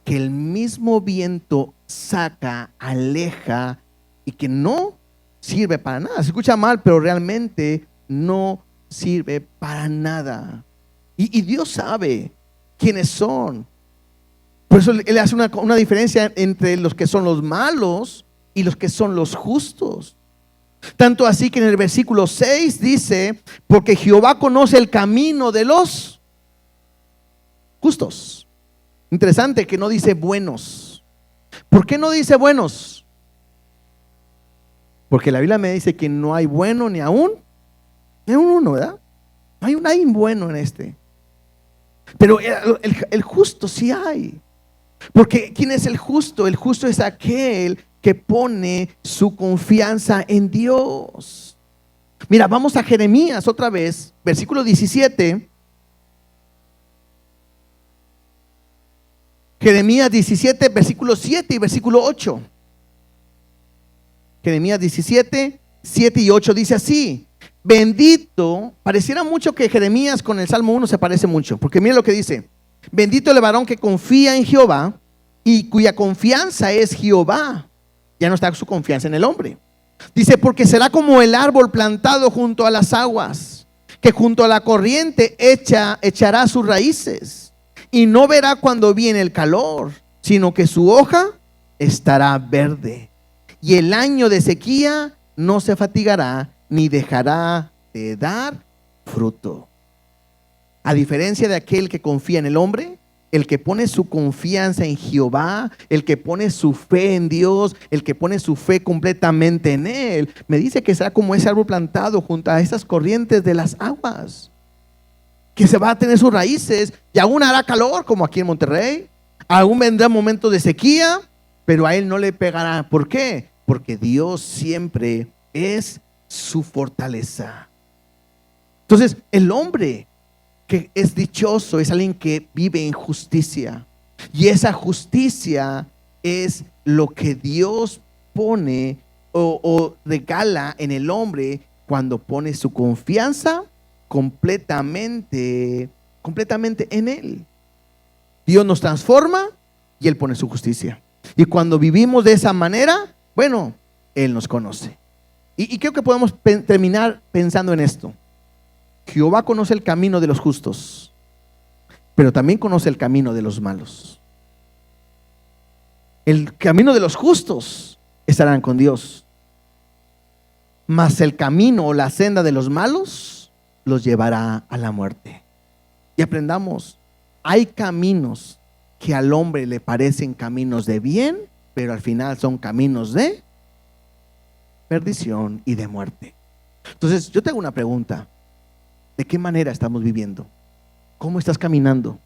que el mismo viento saca, aleja y que no sirve para nada. Se escucha mal, pero realmente no sirve para nada. Y Dios sabe quiénes son. Por eso Él hace una diferencia entre los que son los malos y los que son los justos. Tanto así que en el versículo 6 dice: porque Jehová conoce el camino de los justos. Interesante que no dice buenos. ¿Por qué no dice buenos? Porque la Biblia me dice que no hay bueno ni aún uno, ¿verdad? No hay un bueno en este. Pero el justo sí hay. Porque ¿quién es el justo? El justo es aquel que pone su confianza en Dios. Mira, vamos a Jeremías otra vez, versículo 17. Jeremías 17, versículo 7 y versículo 8. Jeremías 17, 7 y 8 dice así: bendito, pareciera mucho que Jeremías con el Salmo 1 se parece mucho, porque mira lo que dice: bendito el varón que confía en Jehová y cuya confianza es Jehová. Ya no está su confianza en el hombre. Dice: porque será como el árbol plantado junto a las aguas, que junto a la corriente echará sus raíces, y no verá cuando viene el calor, sino que su hoja estará verde, y el año de sequía no se fatigará, ni dejará de dar fruto. A diferencia de aquel que confía en el hombre, el que pone su confianza en Jehová, el que pone su fe en Dios, el que pone su fe completamente en Él, me dice que será como ese árbol plantado junto a esas corrientes de las aguas, que se va a tener sus raíces, y aún hará calor como aquí en Monterrey, aún vendrá momentos de sequía, pero a él no le pegará. ¿Por qué? Porque Dios siempre es su fortaleza. Entonces el hombre que es dichoso es alguien que vive en justicia, y esa justicia es lo que Dios pone o regala en el hombre cuando pone su confianza completamente completamente en Él. Dios nos transforma y Él pone su justicia. Y cuando vivimos de esa manera, bueno, Él nos conoce. Y creo que podemos terminar pensando en esto. Jehová conoce el camino de los justos, pero también conoce el camino de los malos. El camino de los justos estarán con Dios, mas el camino o la senda de los malos los llevará a la muerte. Y aprendamos, hay caminos que al hombre le parecen caminos de bien, pero al final son caminos de perdición y de muerte. Entonces yo te hago una pregunta: ¿de qué manera estamos viviendo? ¿Cómo estás caminando?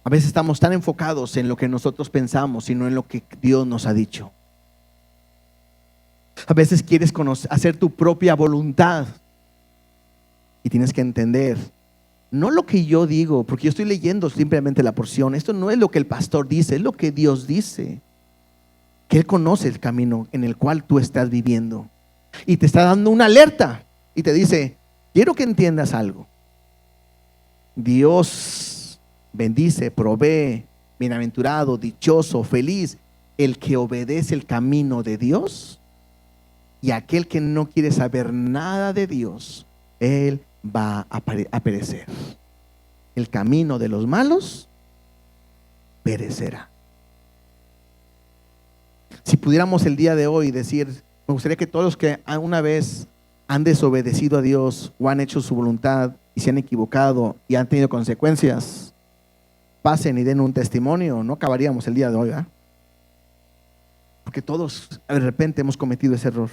A veces estamos tan enfocados en lo que nosotros pensamos y no en lo que Dios nos ha dicho. A veces quieres hacer tu propia voluntad y tienes que entender, no lo que yo digo, porque yo estoy leyendo simplemente la porción. Esto no es lo que el pastor dice, es lo que Dios dice. Que Él conoce el camino en el cual tú estás viviendo y te está dando una alerta y te dice, quiero que entiendas algo. Dios bendice, provee, bienaventurado, dichoso, feliz el que obedece el camino de Dios, y aquel que no quiere saber nada de Dios, él va a perecer. El camino de los malos perecerá. Si pudiéramos el día de hoy decir, me gustaría que todos los que una vez han desobedecido a Dios o han hecho su voluntad y se han equivocado y han tenido consecuencias, pasen y den un testimonio, no acabaríamos el día de hoy, ¿verdad? Porque todos de repente hemos cometido ese error.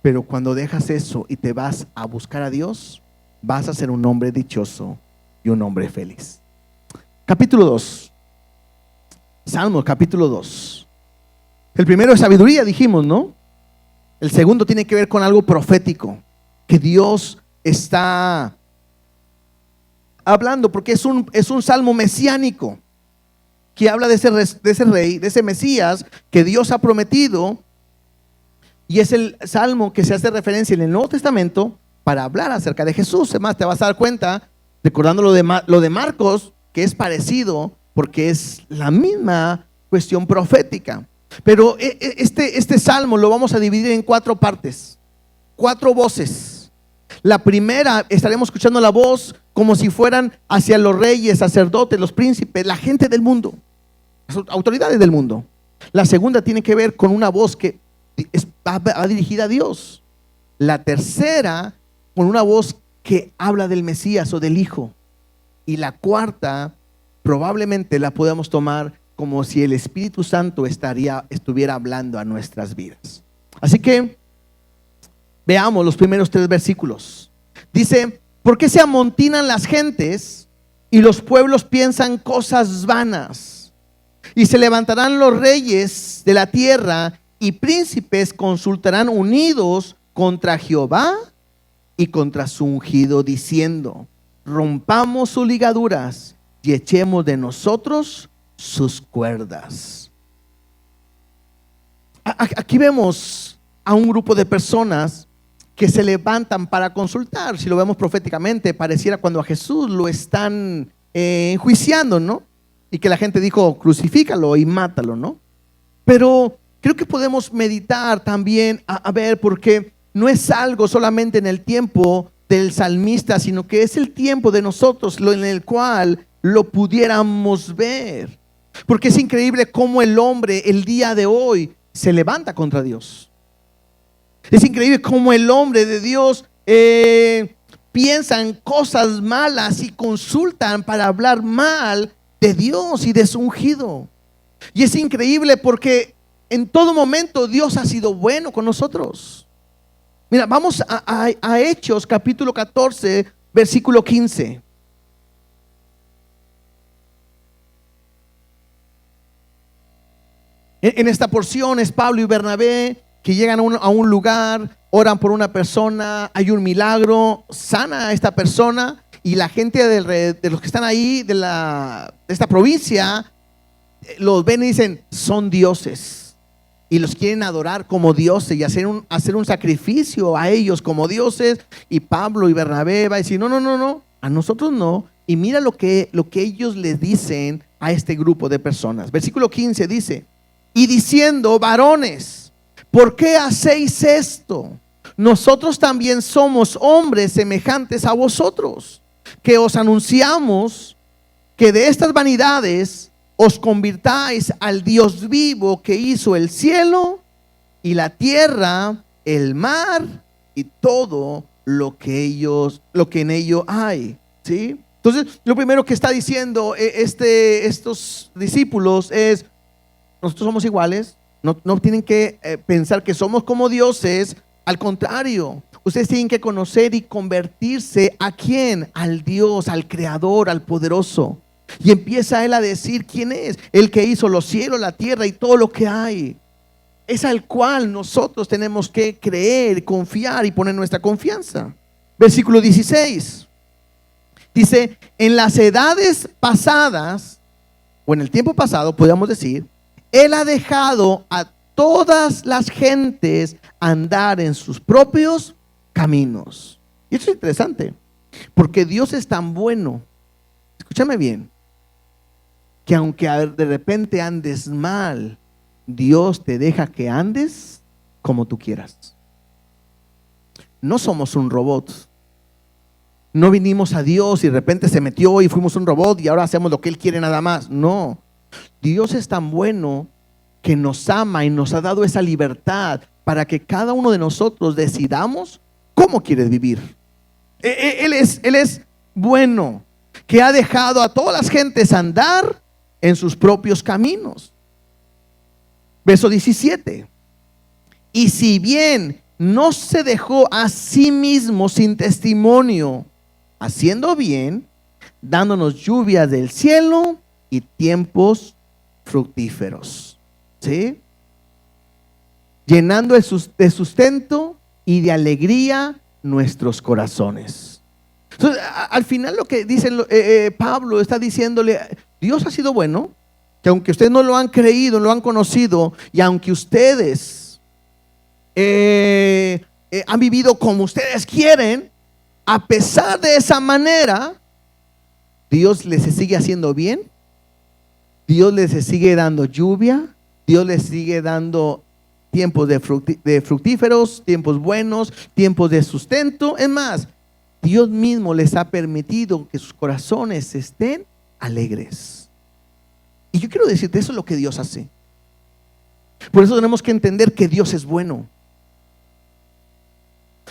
Pero cuando dejas eso y te vas a buscar a Dios, vas a ser un hombre dichoso y un hombre feliz. Capítulo 2. Salmos capítulo 2. El primero es sabiduría, dijimos, ¿no? El segundo tiene que ver con algo profético, que Dios está hablando, porque es un salmo mesiánico que habla de ese rey, de ese Mesías que Dios ha prometido, y es el salmo que se hace referencia en el Nuevo Testamento para hablar acerca de Jesús. Además, te vas a dar cuenta, recordando lo de Marcos, que es parecido porque es la misma cuestión profética. Pero este salmo lo vamos a dividir en 4 partes, 4 voces. La primera, estaremos escuchando la voz como si fueran hacia los reyes, sacerdotes, los príncipes, la gente del mundo, las autoridades del mundo. La segunda tiene que ver con una voz que va dirigida a Dios. La tercera, con una voz que habla del Mesías o del Hijo. Y la cuarta, probablemente la podamos tomar como si el Espíritu Santo estuviera hablando a nuestras vidas. Así que veamos los primeros 3 versículos. Dice, ¿por qué se amontinan las gentes y los pueblos piensan cosas vanas? Y se levantarán los reyes de la tierra y príncipes consultarán unidos contra Jehová y contra su ungido, diciendo, rompamos sus ligaduras y echemos de nosotros sus cuerdas. Aquí vemos a un grupo de personas que se levantan para consultar. Si lo vemos proféticamente, pareciera cuando a Jesús lo están enjuiciando, ¿no? Y que la gente dijo, crucifícalo y mátalo, ¿no? Pero creo que podemos meditar también a ver, porque no es algo solamente en el tiempo del salmista, sino que es el tiempo de nosotros en el cual lo pudiéramos ver. Porque es increíble cómo el hombre el día de hoy se levanta contra Dios. Es increíble cómo el hombre de Dios piensa en cosas malas y consultan para hablar mal de Dios y de su ungido. Y es increíble porque en todo momento Dios ha sido bueno con nosotros. Mira, vamos a Hechos capítulo 14, versículo 15. En esta porción es Pablo y Bernabé que llegan a un lugar, oran por una persona, hay un milagro, sana a esta persona, y la gente de los que están ahí de esta provincia los ven y dicen, son dioses. y los quieren adorar como dioses y hacer un sacrificio a ellos como dioses. Y Pablo y Bernabé va a decir, no, a nosotros no. Y mira lo que ellos les dicen a este grupo de personas. Versículo 15 dice, y diciendo, varones, ¿por qué hacéis esto? Nosotros también somos hombres semejantes a vosotros, que os anunciamos que de estas vanidades os convirtáis al Dios vivo, que hizo el cielo y la tierra, el mar y todo lo que en ello hay. ¿Sí? Entonces, lo primero que está diciendo estos discípulos es, nosotros somos iguales, no tienen que pensar que somos como dioses. Al contrario, ustedes tienen que conocer y convertirse ¿a quién? Al Dios, al Creador, al Poderoso. Y empieza él a decir quién es, el que hizo los cielos, la tierra y todo lo que hay. Es al cual nosotros tenemos que creer, confiar y poner nuestra confianza. Versículo 16 dice, en las edades pasadas, o en el tiempo pasado, podríamos decir, él ha dejado a todas las gentes andar en sus propios caminos. Y esto es interesante, porque Dios es tan bueno, escúchame bien, que aunque de repente andes mal, Dios te deja que andes como tú quieras. No somos un robot. No vinimos a Dios y de repente se metió y fuimos un robot y ahora hacemos lo que Él quiere nada más. No, Dios es tan bueno que nos ama y nos ha dado esa libertad para que cada uno de nosotros decidamos cómo quieres vivir. Él es bueno, que ha dejado a todas las gentes andar en sus propios caminos. Verso 17. Y si bien no se dejó a sí mismo sin testimonio, haciendo bien, dándonos lluvias del cielo y tiempos fructíferos, ¿sí? Llenando de sustento y de alegría nuestros corazones. Entonces, al final lo que dice Pablo está diciéndole, Dios ha sido bueno, que aunque ustedes no lo han creído, no lo han conocido, y aunque ustedes han vivido como ustedes quieren, a pesar de esa manera, Dios les sigue haciendo bien, Dios les sigue dando lluvia, Dios les sigue dando tiempos de fructíferos, tiempos buenos, tiempos de sustento. Es más, Dios mismo les ha permitido que sus corazones estén alegres. Y yo quiero decirte, eso es lo que Dios hace. Por eso tenemos que entender que Dios es bueno.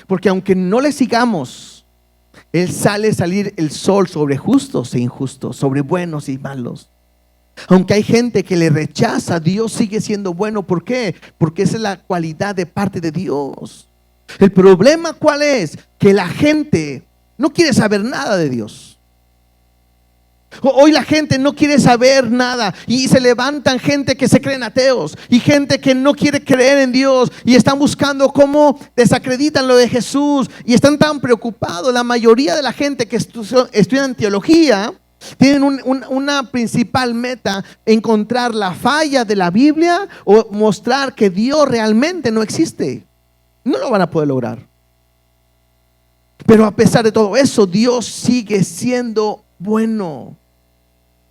Porque aunque no le sigamos, Él salir el sol sobre justos e injustos, sobre buenos y malos. Aunque hay gente que le rechaza, Dios sigue siendo bueno. ¿Por qué? Porque esa es la cualidad de parte de Dios. El problema, ¿cuál es? Que la gente no quiere saber nada de Dios. Hoy la gente no quiere saber nada y se levantan gente que se creen ateos y gente que no quiere creer en Dios y están buscando cómo desacreditan lo de Jesús y están tan preocupados. La mayoría de la gente que estudian teología tienen una principal meta: encontrar la falla de la Biblia o mostrar que Dios realmente no existe. No lo van a poder lograr. Pero a pesar de todo eso, Dios sigue siendo bueno.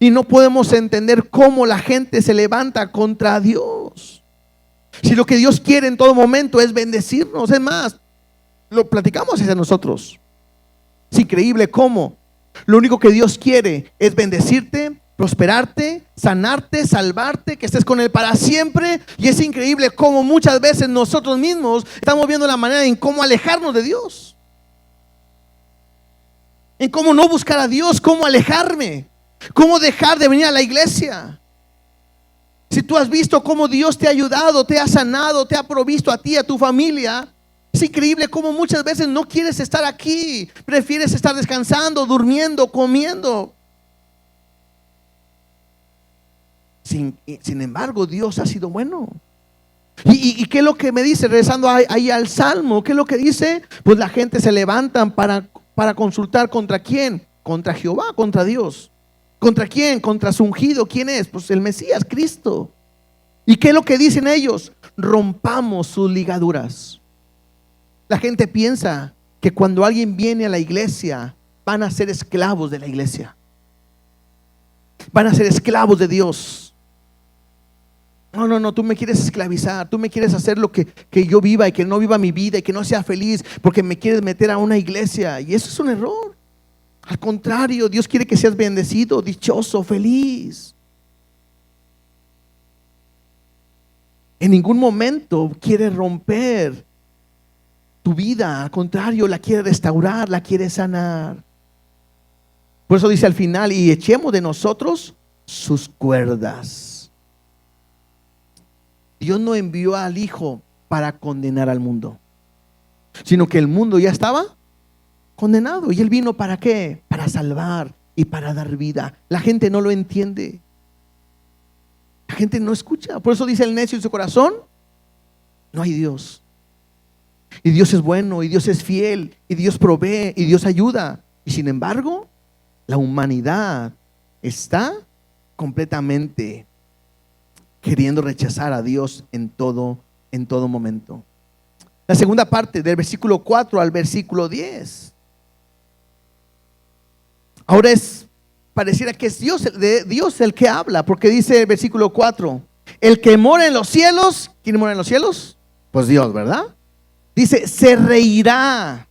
Y no podemos entender cómo la gente se levanta contra Dios. Si lo que Dios quiere en todo momento es bendecirnos. Es más, lo platicamos hacia nosotros. Es increíble cómo lo único que Dios quiere es bendecirte, prosperarte, sanarte, salvarte, que estés con Él para siempre. Y es increíble cómo muchas veces nosotros mismos estamos viendo la manera en cómo alejarnos de Dios, en cómo no buscar a Dios, cómo alejarme, cómo dejar de venir a la iglesia. Si tú has visto cómo Dios te ha ayudado, te ha sanado, te ha provisto a ti, a tu familia, es increíble cómo muchas veces no quieres estar aquí, prefieres estar descansando, durmiendo, comiendo. Sin embargo, Dios ha sido bueno. ¿Y qué es lo que me dice? Regresando ahí al Salmo, ¿qué es lo que dice? Pues la gente se levantan para consultar contra quién, contra Jehová, contra Dios. ¿Contra quién? Contra su ungido. ¿Quién es? Pues el Mesías, Cristo. ¿Y qué es lo que dicen ellos? rompamos sus ligaduras. La gente piensa que cuando alguien viene a la iglesia van a ser esclavos de la iglesia, van a ser esclavos de Dios. No, tú me quieres esclavizar, tú me quieres hacer lo que yo viva y que no viva mi vida y que no sea feliz porque me quieres meter a una iglesia. Y eso es un error. Al contrario, Dios quiere que seas bendecido, dichoso, feliz. En ningún momento quiere romper tu vida, al contrario, la quiere restaurar, la quiere sanar. Por eso dice al final: y echemos de nosotros sus cuerdas. Dios no envió al Hijo para condenar al mundo, sino que el mundo ya estaba condenado. ¿Y Él vino para qué? Para salvar y para dar vida. La gente no lo entiende. La gente no escucha. Por eso dice el necio en su corazón: no hay Dios. Y Dios es bueno, y Dios es fiel, y Dios provee, y Dios ayuda. Y sin embargo, la humanidad está completamente queriendo rechazar a Dios en todo momento. La segunda parte, del versículo 4 al versículo 10. Ahora pareciera que es Dios el que habla, porque dice el versículo 4: el que mora en los cielos. ¿Quién mora en los cielos? Pues Dios, ¿verdad? Dice: se reirá,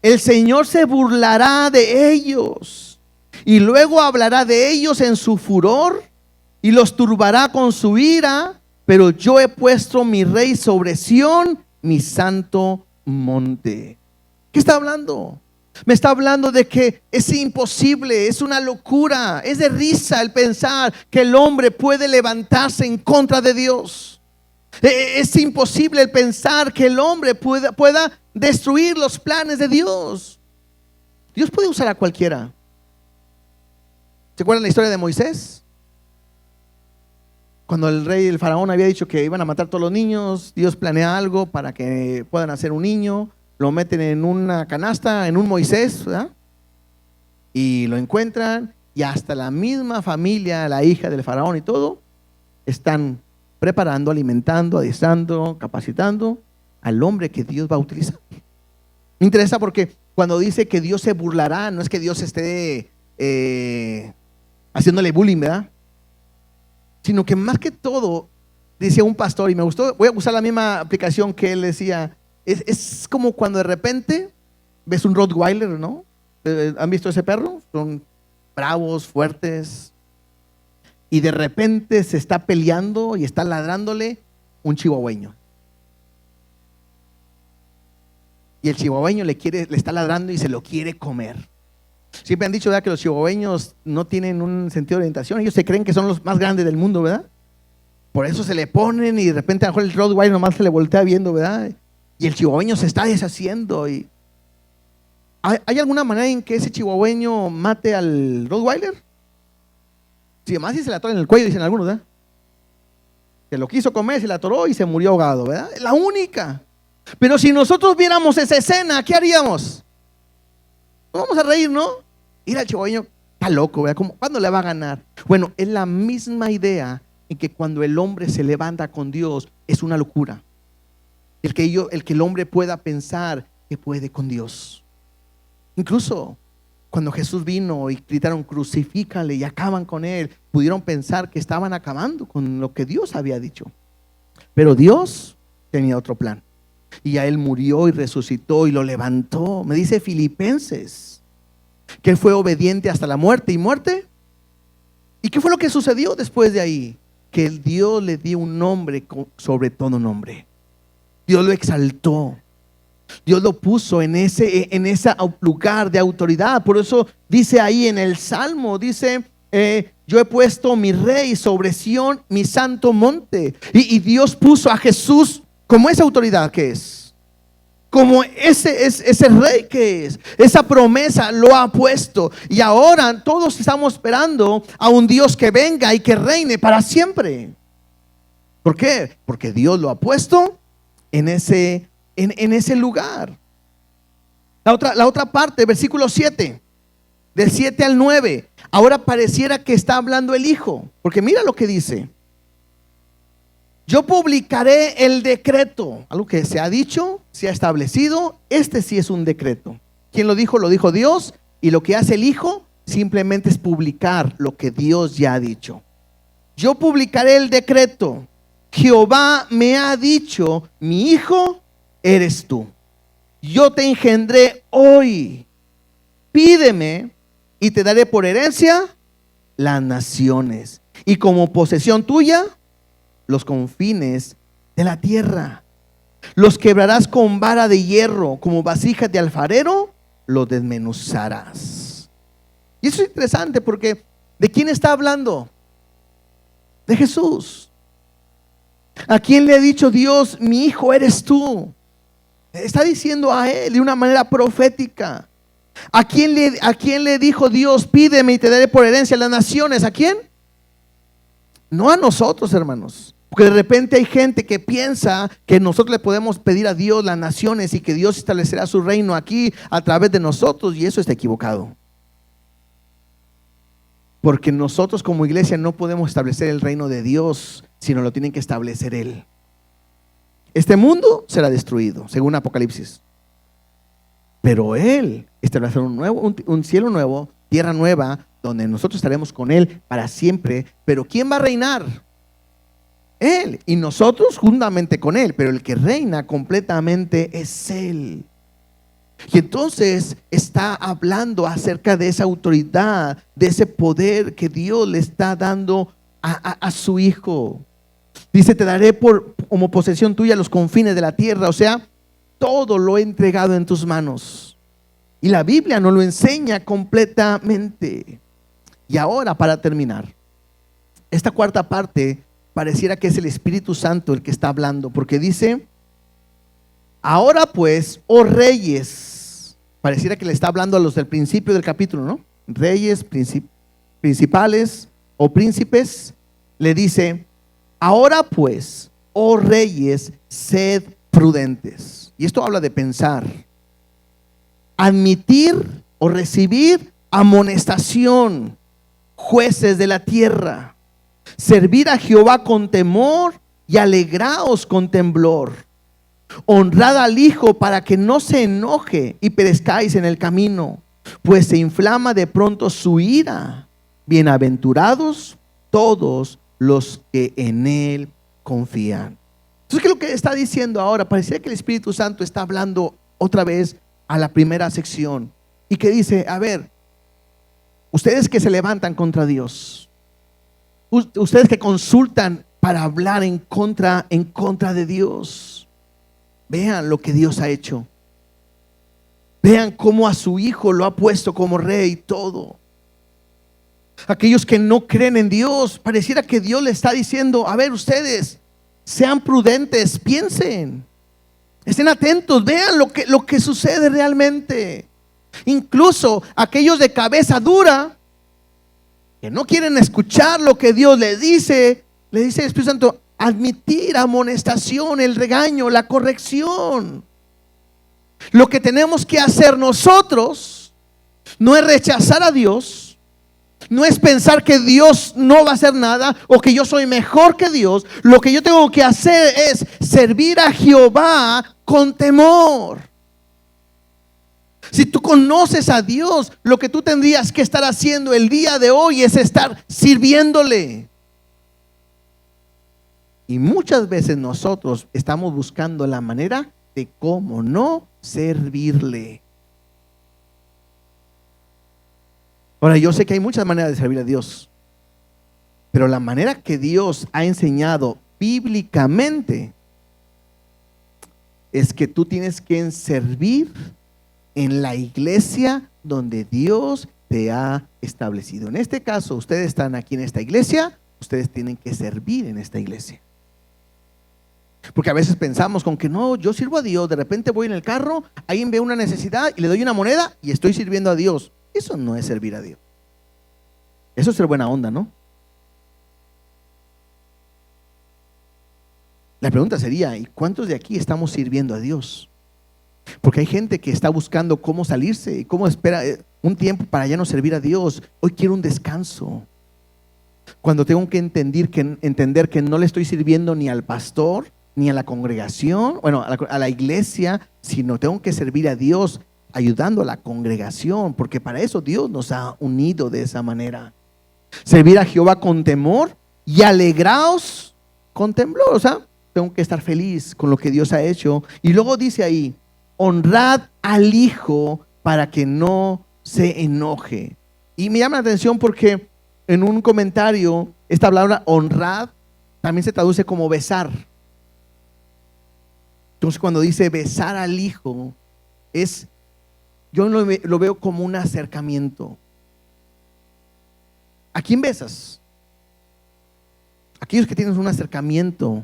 el Señor se burlará de ellos, y luego hablará de ellos en su furor, y los turbará con su ira. Pero yo he puesto mi rey sobre Sión, mi santo monte. ¿Qué está hablando? Me está hablando de que es imposible, es una locura, es de risa el pensar que el hombre puede levantarse en contra de Dios. Es imposible el pensar que el hombre pueda destruir los planes de Dios. Dios puede usar a cualquiera. ¿Se acuerdan la historia de Moisés? Cuando el faraón había dicho que iban a matar a todos los niños, Dios planea algo para que puedan hacer un niño. Lo meten en una canasta, en un Moisés, ¿verdad? Y lo encuentran, y hasta la misma familia, la hija del faraón y todo, están preparando, alimentando, adiestrando, capacitando al hombre que Dios va a utilizar. Me interesa porque cuando dice que Dios se burlará, no es que Dios esté haciéndole bullying, ¿verdad? Sino que más que todo, decía un pastor, y me gustó, voy a usar la misma aplicación que él decía: es como cuando de repente ves un Rottweiler, ¿no? ¿Han visto ese perro? Son bravos, fuertes. Y de repente se está peleando y está ladrándole un chihuahueño. Y el chihuahueño le está ladrando y se lo quiere comer. Siempre han dicho, ¿verdad?, que los chihuahueños no tienen un sentido de orientación. Ellos se creen que son los más grandes del mundo, ¿verdad? Por eso se le ponen y de repente a lo mejor el Rottweiler nomás se le voltea viendo, ¿verdad? Y el chihuahueño se está deshaciendo. Y ¿hay alguna manera en que ese chihuahueño mate al Rottweiler? Si además si se le atora en el cuello, dicen algunos, ¿verdad? Se lo quiso comer, se le atoró y se murió ahogado, ¿verdad? Es la única. Pero si nosotros viéramos esa escena, ¿qué haríamos? Nos vamos a reír, ¿no? Mira, el chihuahueño está loco, ¿verdad? ¿Cuándo le va a ganar? Bueno, es la misma idea en que cuando el hombre se levanta con Dios, es una locura. El que el hombre pueda pensar que puede con Dios. Incluso cuando Jesús vino y gritaron crucifícale y acaban con él, pudieron pensar que estaban acabando con lo que Dios había dicho. Pero Dios tenía otro plan. Y a él murió y resucitó y lo levantó. Me dice Filipenses que él fue obediente hasta la muerte. ¿Y muerte? ¿Y qué fue lo que sucedió después de ahí? Que el Dios le dio un nombre sobre todo nombre. Dios lo exaltó. Dios lo puso en ese lugar de autoridad. Por eso dice ahí en el Salmo, dice, yo he puesto mi rey sobre Sión, mi santo monte. Y Dios puso a Jesús como esa autoridad que es, como ese rey que es, esa promesa lo ha puesto. Y ahora todos estamos esperando a un Dios que venga y que reine para siempre. ¿Por qué? Porque Dios lo ha puesto en ese lugar. La otra parte, versículo 7, del 7 al 9. Ahora pareciera que está hablando el Hijo, porque mira lo que dice: Yo publicaré el decreto, algo que se ha dicho, se ha establecido. Este sí es un decreto. ¿Quién lo dijo? Lo dijo Dios. Y lo que hace el Hijo simplemente es publicar lo que Dios ya ha dicho. Yo publicaré el decreto. Jehová me ha dicho, mi hijo eres tú. Yo te engendré hoy. Pídeme y te daré por herencia las naciones, y como posesión tuya los confines de la tierra. Los quebrarás con vara de hierro, como vasijas de alfarero los desmenuzarás. Y eso es interesante porque ¿de quién está hablando? De Jesús. ¿A quién le ha dicho Dios, mi hijo eres tú? Está diciendo a él de una manera profética. ¿A quién le dijo Dios, pídeme y te daré por herencia las naciones? ¿A quién? No a nosotros, hermanos. Porque de repente hay gente que piensa que nosotros le podemos pedir a Dios las naciones y que Dios establecerá su reino aquí a través de nosotros, y eso está equivocado. Porque nosotros como iglesia no podemos establecer el reino de Dios, sino lo tienen que establecer Él. Este mundo será destruido, según Apocalipsis. Pero Él establecerá un cielo nuevo, tierra nueva, donde nosotros estaremos con Él para siempre. Pero ¿quién va a reinar? Él, y nosotros juntamente con Él. Pero el que reina completamente es Él. Y entonces está hablando acerca de esa autoridad, de ese poder que Dios le está dando a su Hijo. Dice, te daré como posesión tuya los confines de la tierra. O sea, todo lo he entregado en tus manos. Y la Biblia nos lo enseña completamente. Y ahora, para terminar, esta cuarta parte pareciera que es el Espíritu Santo el que está hablando, porque dice, ahora pues, oh reyes, pareciera que le está hablando a los del principio del capítulo, ¿no? Reyes, principales o príncipes, le dice, ahora pues, oh reyes, sed prudentes. Y esto habla de pensar, admitir o recibir amonestación, jueces de la tierra. Servir a Jehová con temor y alegraos con temblor. Honrad al Hijo para que no se enoje y perezcáis en el camino, pues se inflama de pronto su ira. Bienaventurados todos los que en Él confían. Entonces, ¿qué es lo que está diciendo ahora? Pareciera que el Espíritu Santo está hablando otra vez a la primera sección y que dice, a ver, ustedes que se levantan contra Dios, ustedes que consultan para hablar en contra de Dios, vean lo que Dios ha hecho. Vean cómo a su Hijo lo ha puesto como rey y todo. Aquellos que no creen en Dios, pareciera que Dios le está diciendo, a ver, ustedes sean prudentes, piensen, estén atentos, vean lo que sucede realmente. Incluso aquellos de cabeza dura, que no quieren escuchar lo que Dios les dice, le dice el Espíritu Santo, admitir amonestación, el regaño, la corrección. Lo que tenemos que hacer nosotros no es rechazar a Dios, no es pensar que Dios no va a hacer nada o que yo soy mejor que Dios. Lo que yo tengo que hacer es servir a Jehová con temor. Si tú conoces a Dios, lo que tú tendrías que estar haciendo el día de hoy es estar sirviéndole. Y muchas veces nosotros estamos buscando la manera de cómo no servirle. Ahora, yo sé que hay muchas maneras de servir a Dios, pero la manera que Dios ha enseñado bíblicamente es que tú tienes que servir en la iglesia donde Dios te ha establecido. En este caso, ustedes están aquí en esta iglesia, ustedes tienen que servir en esta iglesia. Porque a veces pensamos con que no, yo sirvo a Dios, de repente voy en el carro, alguien ve una necesidad y le doy una moneda y estoy sirviendo a Dios. Eso no es servir a Dios. Eso es ser buena onda, ¿no? La pregunta sería, ¿y cuántos de aquí estamos sirviendo a Dios? Porque hay gente que está buscando cómo salirse y cómo espera un tiempo para ya no servir a Dios. Hoy quiero un descanso. Cuando tengo que entender que no le estoy sirviendo ni al pastor, ni a la congregación, bueno, a la iglesia, sino tengo que servir a Dios ayudando a la congregación, porque para eso Dios nos ha unido de esa manera. Servir a Jehová con temor y alegraos con temblor. O sea, tengo que estar feliz con lo que Dios ha hecho. Y luego dice ahí, honrad al Hijo para que no se enoje. Y me llama la atención porque en un comentario esta palabra honrad también se traduce como besar. Entonces cuando dice besar al Hijo, yo lo veo como un acercamiento. ¿A quién besas? Aquellos que tienen un acercamiento.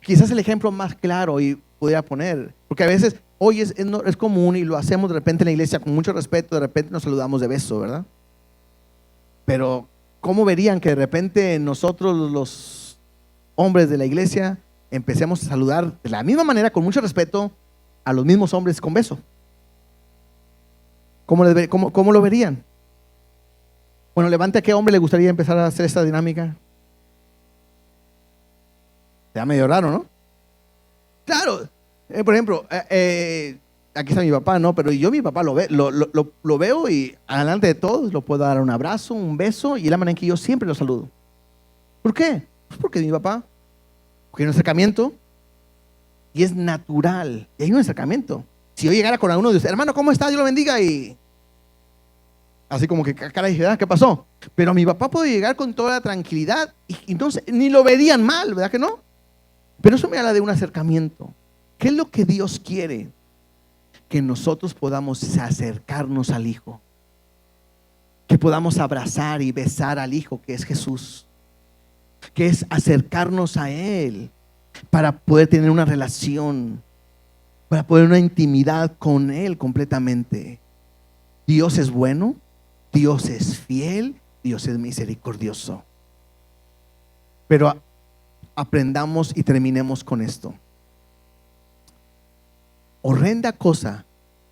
Quizás el ejemplo más claro y pudiera poner, porque a veces hoy es común y lo hacemos de repente en la iglesia con mucho respeto, de repente nos saludamos de beso, ¿verdad? Pero ¿cómo verían que de repente nosotros los hombres de la iglesia empecemos a saludar de la misma manera, con mucho respeto, a los mismos hombres con beso? ¿Cómo lo verían? Bueno, levante a qué hombre le gustaría empezar a hacer esta dinámica. Ya medio raro, ¿no? Claro, por ejemplo, aquí está mi papá, ¿no? Pero yo mi papá lo veo y adelante de todos lo puedo dar un abrazo, un beso, y es la manera en que yo siempre lo saludo. ¿Por qué? Pues porque mi papá, porque hay un acercamiento y es natural, y hay un acercamiento. Si yo llegara con alguno de ustedes, hermano, ¿cómo está? Dios lo bendiga, y así como que cara dije, ¿qué pasó? Pero mi papá puede llegar con toda la tranquilidad y entonces ni lo verían mal, ¿verdad que no? Pero eso me habla de un acercamiento. ¿Qué es lo que Dios quiere? Que nosotros podamos acercarnos al Hijo, que podamos abrazar y besar al Hijo, que es Jesús, que es acercarnos a Él para poder tener una relación, para poder una intimidad con Él completamente. Dios es bueno, Dios es fiel, Dios es misericordioso. Pero aprendamos y terminemos con esto. Horrenda cosa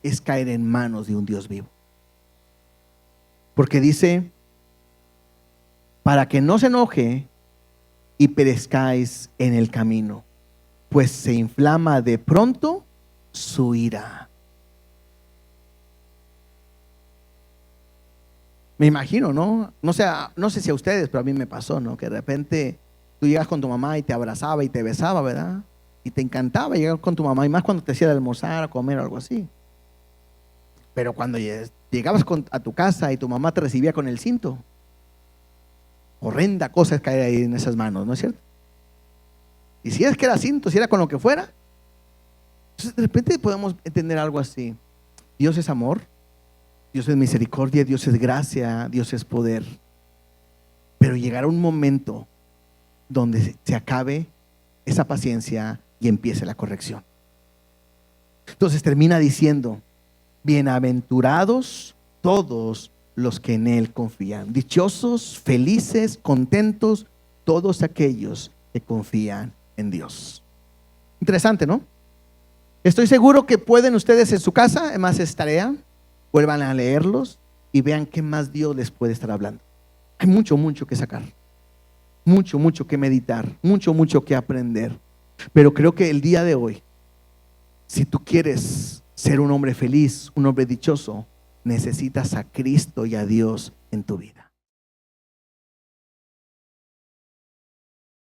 es caer en manos de un Dios vivo. Porque dice, para que no se enoje y perezcáis en el camino, pues se inflama de pronto su ira. Me imagino, ¿no? No sé si a ustedes, pero a mí me pasó, ¿no? Que de repente tú llegas con tu mamá y te abrazaba y te besaba, ¿verdad? Y te encantaba llegar con tu mamá, y más cuando te hacía de almorzar, a comer o algo así. Pero cuando llegabas a tu casa y tu mamá te recibía con el cinto, horrenda cosa es caer ahí en esas manos, ¿no es cierto? Y si es que era cinto, si era con lo que fuera, entonces de repente podemos entender algo así. Dios es amor, Dios es misericordia, Dios es gracia, Dios es poder. Pero llegará un momento donde se acabe esa paciencia y empiece la corrección. Entonces termina diciendo, bienaventurados todos los que en Él confían. Dichosos, felices, contentos, todos aquellos que confían en Dios. Interesante, ¿no? Estoy seguro que pueden ustedes en su casa, además es tarea, vuelvan a leerlos y vean qué más Dios les puede estar hablando. Hay mucho que sacar, mucho que meditar, mucho que aprender. Pero creo que el día de hoy, si tú quieres ser un hombre feliz, un hombre dichoso, necesitas a Cristo y a Dios en tu vida.